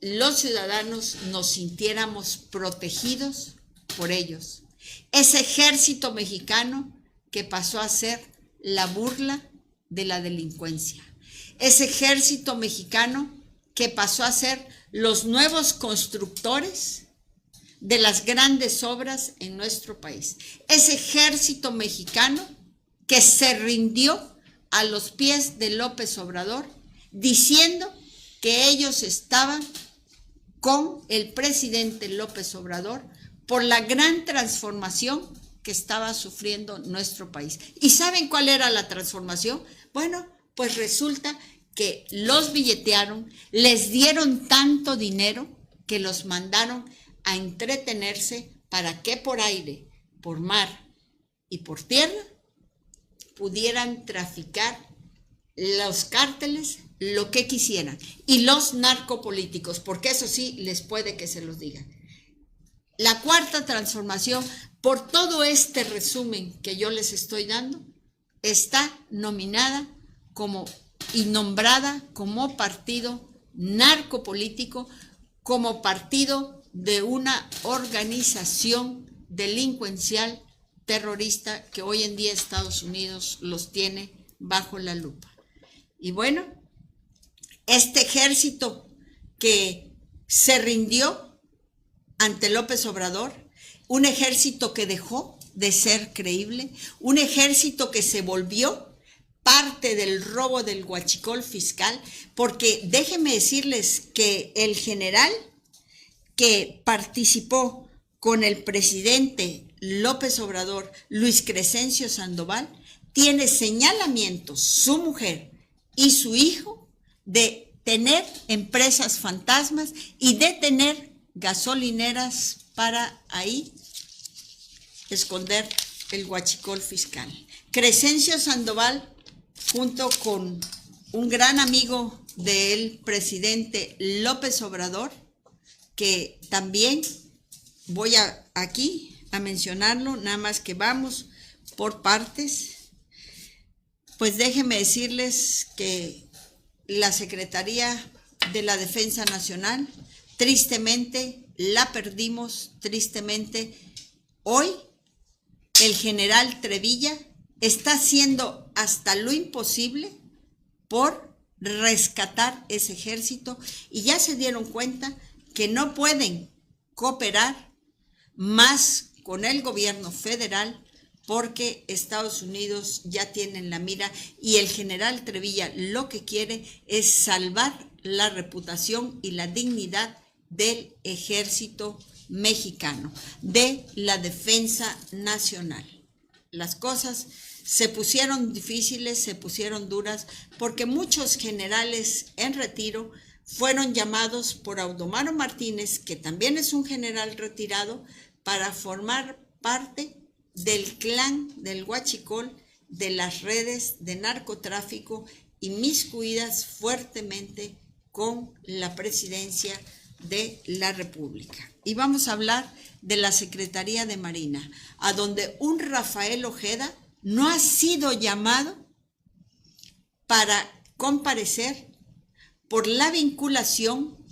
los ciudadanos nos sintiéramos protegidos por ellos. Ese ejército mexicano que pasó a ser la burla de la delincuencia. Ese ejército mexicano que pasó a ser los nuevos constructores de las grandes obras en nuestro país. Ese ejército mexicano que se rindió a los pies de López Obrador, diciendo que ellos estaban con el presidente López Obrador por la gran transformación que estaba sufriendo nuestro país. ¿Y saben cuál era la transformación? Bueno, pues resulta que los billetearon, les dieron tanto dinero que los mandaron a entretenerse para que por aire, por mar y por tierra pudieran traficar los cárteles lo que quisieran, y los narcopolíticos, porque eso sí les puede que se los diga. La cuarta transformación, por todo este resumen que yo les estoy dando, está nominada como y nombrada como partido narcopolítico, como partido de una organización delincuencial terrorista que hoy en día Estados Unidos los tiene bajo la lupa. Y bueno, este ejército que se rindió ante López Obrador, un ejército que dejó de ser creíble, un ejército que se volvió parte del robo del huachicol fiscal, porque déjenme decirles que el general que participó con el presidente López Obrador, Luis Crescencio Sandoval, tiene señalamientos, su mujer y su hijo, de tener empresas fantasmas y de tener gasolineras para ahí esconder el huachicol fiscal. Crescencio Sandoval, junto con un gran amigo del presidente López Obrador, que también voy aquí a mencionarlo, nada más que vamos por partes, pues déjenme decirles que la Secretaría de la Defensa Nacional, tristemente, la perdimos, tristemente. Hoy, el general Trevilla está haciendo hasta lo imposible por rescatar ese ejército, y ya se dieron cuenta que no pueden cooperar más con el gobierno federal, porque Estados Unidos ya tiene en la mira, y el general Trevilla lo que quiere es salvar la reputación y la dignidad del ejército mexicano, de la defensa nacional. Las cosas se pusieron difíciles, se pusieron duras, porque muchos generales en retiro fueron llamados por Audomaro Martínez, que también es un general retirado, para formar parte del clan del huachicol, de las redes de narcotráfico inmiscuidas fuertemente con la presidencia de la República. Y vamos a hablar de la Secretaría de Marina, a donde un Rafael Ojeda no ha sido llamado para comparecer por la vinculación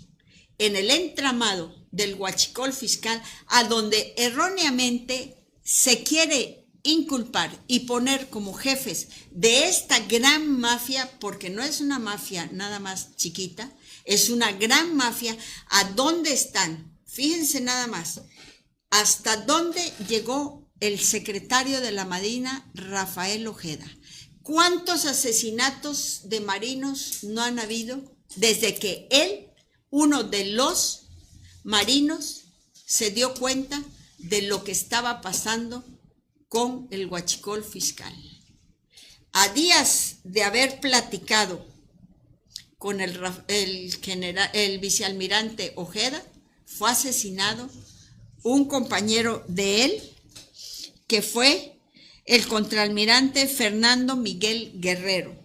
en el entramado del huachicol fiscal, a donde erróneamente se quiere inculpar y poner como jefes de esta gran mafia, porque no es una mafia nada más chiquita, es una gran mafia. ¿A dónde están? Fíjense nada más, hasta dónde llegó el secretario de la Marina, Rafael Ojeda. ¿Cuántos asesinatos de marinos no han habido desde que él, uno de los marinos, se dio cuenta de lo que estaba pasando con el huachicol fiscal? A días de haber platicado con el vicealmirante Ojeda, fue asesinado un compañero de él, que fue el contraalmirante Fernando Miguel Guerrero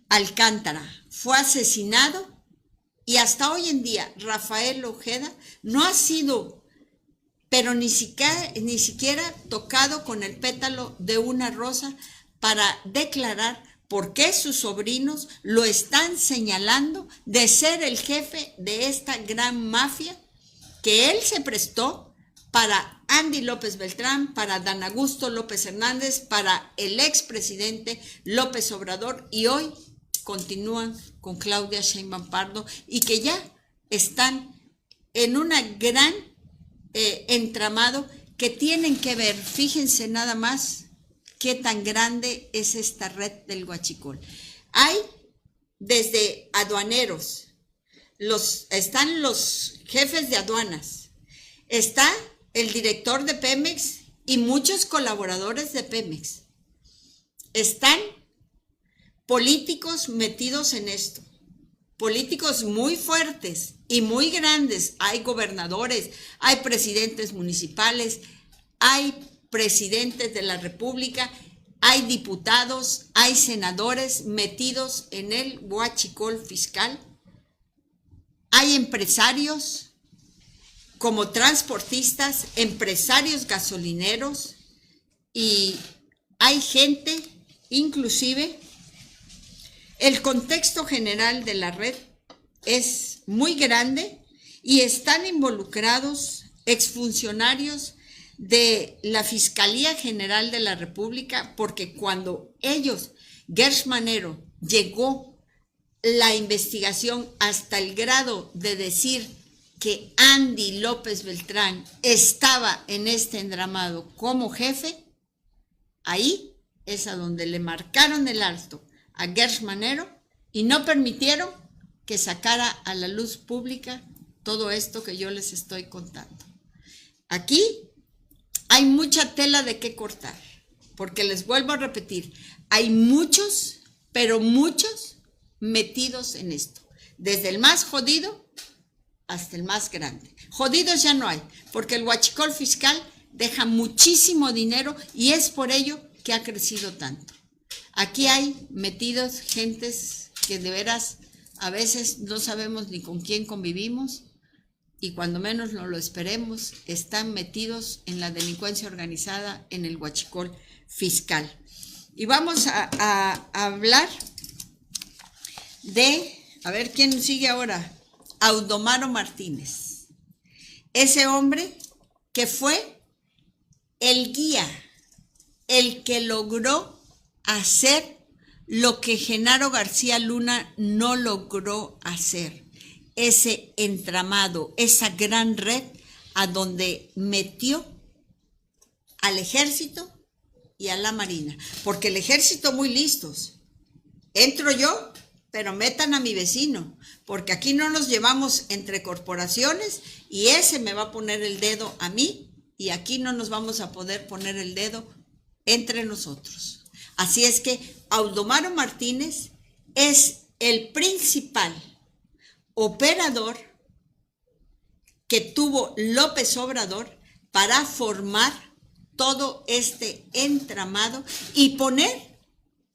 Alcántara. Fue asesinado y hasta hoy en día Rafael Ojeda no ha sido, pero ni siquiera tocado con el pétalo de una rosa para declarar por qué sus sobrinos lo están señalando de ser el jefe de esta gran mafia que él se prestó para Andy López Beltrán, para Dan Augusto López Hernández, para el expresidente López Obrador, y hoy continúan con Claudia Sheinbaum Pardo, y que ya están en una gran entramado que tienen que ver. Fíjense nada más qué tan grande es esta red del huachicol. Hay desde aduaneros, están los jefes de aduanas, está el director de Pemex y muchos colaboradores de Pemex. Están políticos metidos en esto, políticos muy fuertes y muy grandes. Hay gobernadores, hay presidentes municipales, hay presidentes de la República, hay diputados, hay senadores metidos en el huachicol fiscal. Hay empresarios como transportistas, empresarios gasolineros, y hay gente, inclusive, el contexto general de la red es muy grande y están involucrados exfuncionarios de la Fiscalía General de la República, porque cuando Gertz Manero, llegó la investigación hasta el grado de decir que Andy López Beltrán estaba en este entramado como jefe, ahí es a donde le marcaron el alto a Gertz Manero y no permitieron que sacara a la luz pública todo esto que yo les estoy contando. Aquí hay mucha tela de qué cortar, porque les vuelvo a repetir, hay muchos, pero muchos metidos en esto, desde el más jodido hasta el más grande. Jodidos ya no hay, porque el huachicol fiscal deja muchísimo dinero y es por ello que ha crecido tanto. Aquí hay metidos gentes que de veras a veces no sabemos ni con quién convivimos, y cuando menos no lo esperemos, están metidos en la delincuencia organizada, en el huachicol fiscal. Y vamos a hablar de, a ver quién sigue ahora, Audomaro Martínez. Ese hombre que fue el guía, el que logró hacer lo que Genaro García Luna no logró hacer. Ese entramado, esa gran red a donde metió al ejército y a la marina. Porque el ejército muy listos. Entro yo, pero metan a mi vecino, porque aquí no nos llevamos entre corporaciones y ese me va a poner el dedo a mí y aquí no nos vamos a poder poner el dedo entre nosotros. Así es que Audomaro Martínez es el principal operador que tuvo López Obrador para formar todo este entramado y poner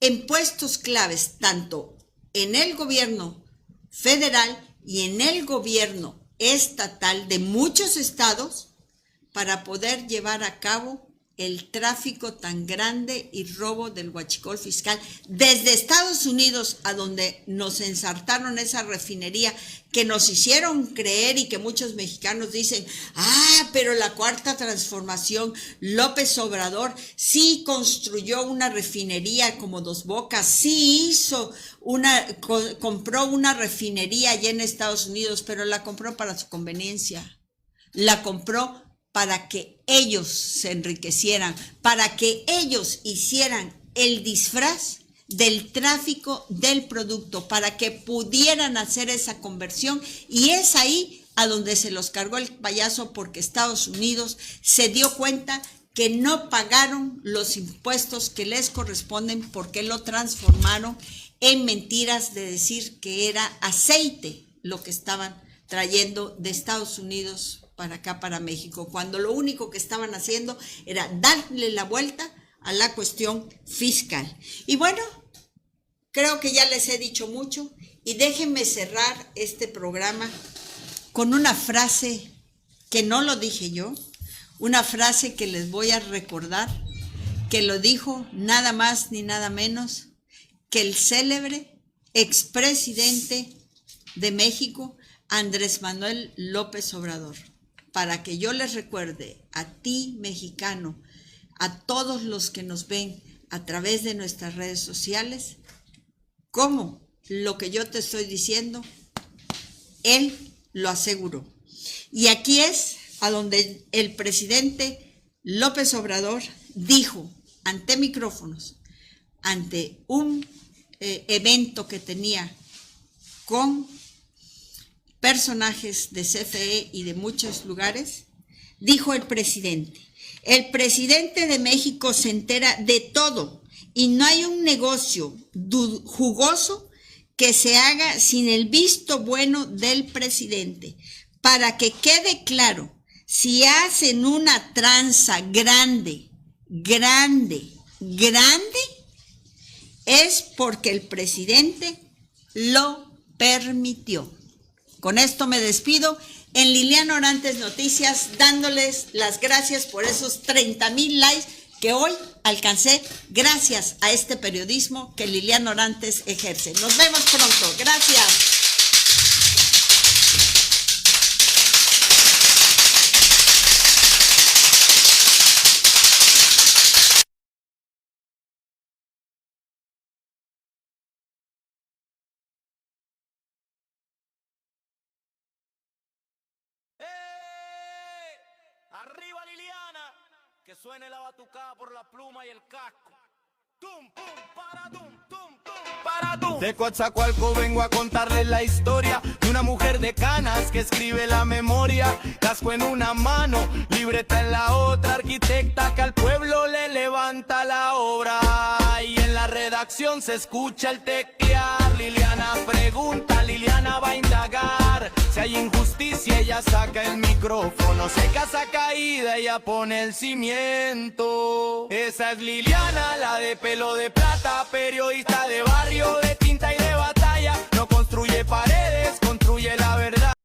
en puestos claves tanto en el gobierno federal y en el gobierno estatal de muchos estados para poder llevar a cabo el tráfico tan grande y robo del huachicol fiscal desde Estados Unidos, a donde nos ensartaron esa refinería, que nos hicieron creer y que muchos mexicanos dicen, pero la Cuarta Transformación, López Obrador sí construyó una refinería como Dos Bocas, sí compró una refinería allá en Estados Unidos, pero la compró para su conveniencia, la compró para que ellos se enriquecieran, para que ellos hicieran el disfraz del tráfico del producto, para que pudieran hacer esa conversión, y es ahí a donde se los cargó el payaso, porque Estados Unidos se dio cuenta que no pagaron los impuestos que les corresponden, porque lo transformaron en mentiras de decir que era aceite lo que estaban trayendo de Estados Unidos para acá, para México, cuando lo único que estaban haciendo era darle la vuelta a la cuestión fiscal. Y bueno, creo que ya les he dicho mucho, y déjenme cerrar este programa con una frase que no lo dije yo, una frase que les voy a recordar, que lo dijo nada más ni nada menos que el célebre expresidente de México, Andrés Manuel López Obrador. Para que yo les recuerde a ti, mexicano, a todos los que nos ven a través de nuestras redes sociales, cómo lo que yo te estoy diciendo, él lo aseguró. Y aquí es a donde el presidente López Obrador dijo ante micrófonos, ante un evento que tenía con personajes de CFE y de muchos lugares, dijo el presidente de México se entera de todo y no hay un negocio jugoso que se haga sin el visto bueno del presidente. Para que quede claro, si hacen una tranza grande, es porque el presidente lo permitió. Con esto me despido en Liliana Orantes Noticias, dándoles las gracias por esos 30,000 likes que hoy alcancé gracias a este periodismo que Liliana Orantes ejerce. Nos vemos pronto. Gracias.
Arriba Liliana, que suene la batucada por la pluma y el casco. Tum, pum, para, tum, para, tum. De Coatzacoalcos vengo a contarles la historia de una mujer de canas que escribe la memoria. Casco en una mano, libreta en la otra, arquitecta que al pueblo le levanta la obra. Y en la redacción se escucha el teclear. Liliana pregunta, Liliana va a indagar. Si hay injusticia ella saca el micrófono, se casa caída, ella pone el cimiento. Esa es Liliana, la de pelo de plata, periodista de barrio de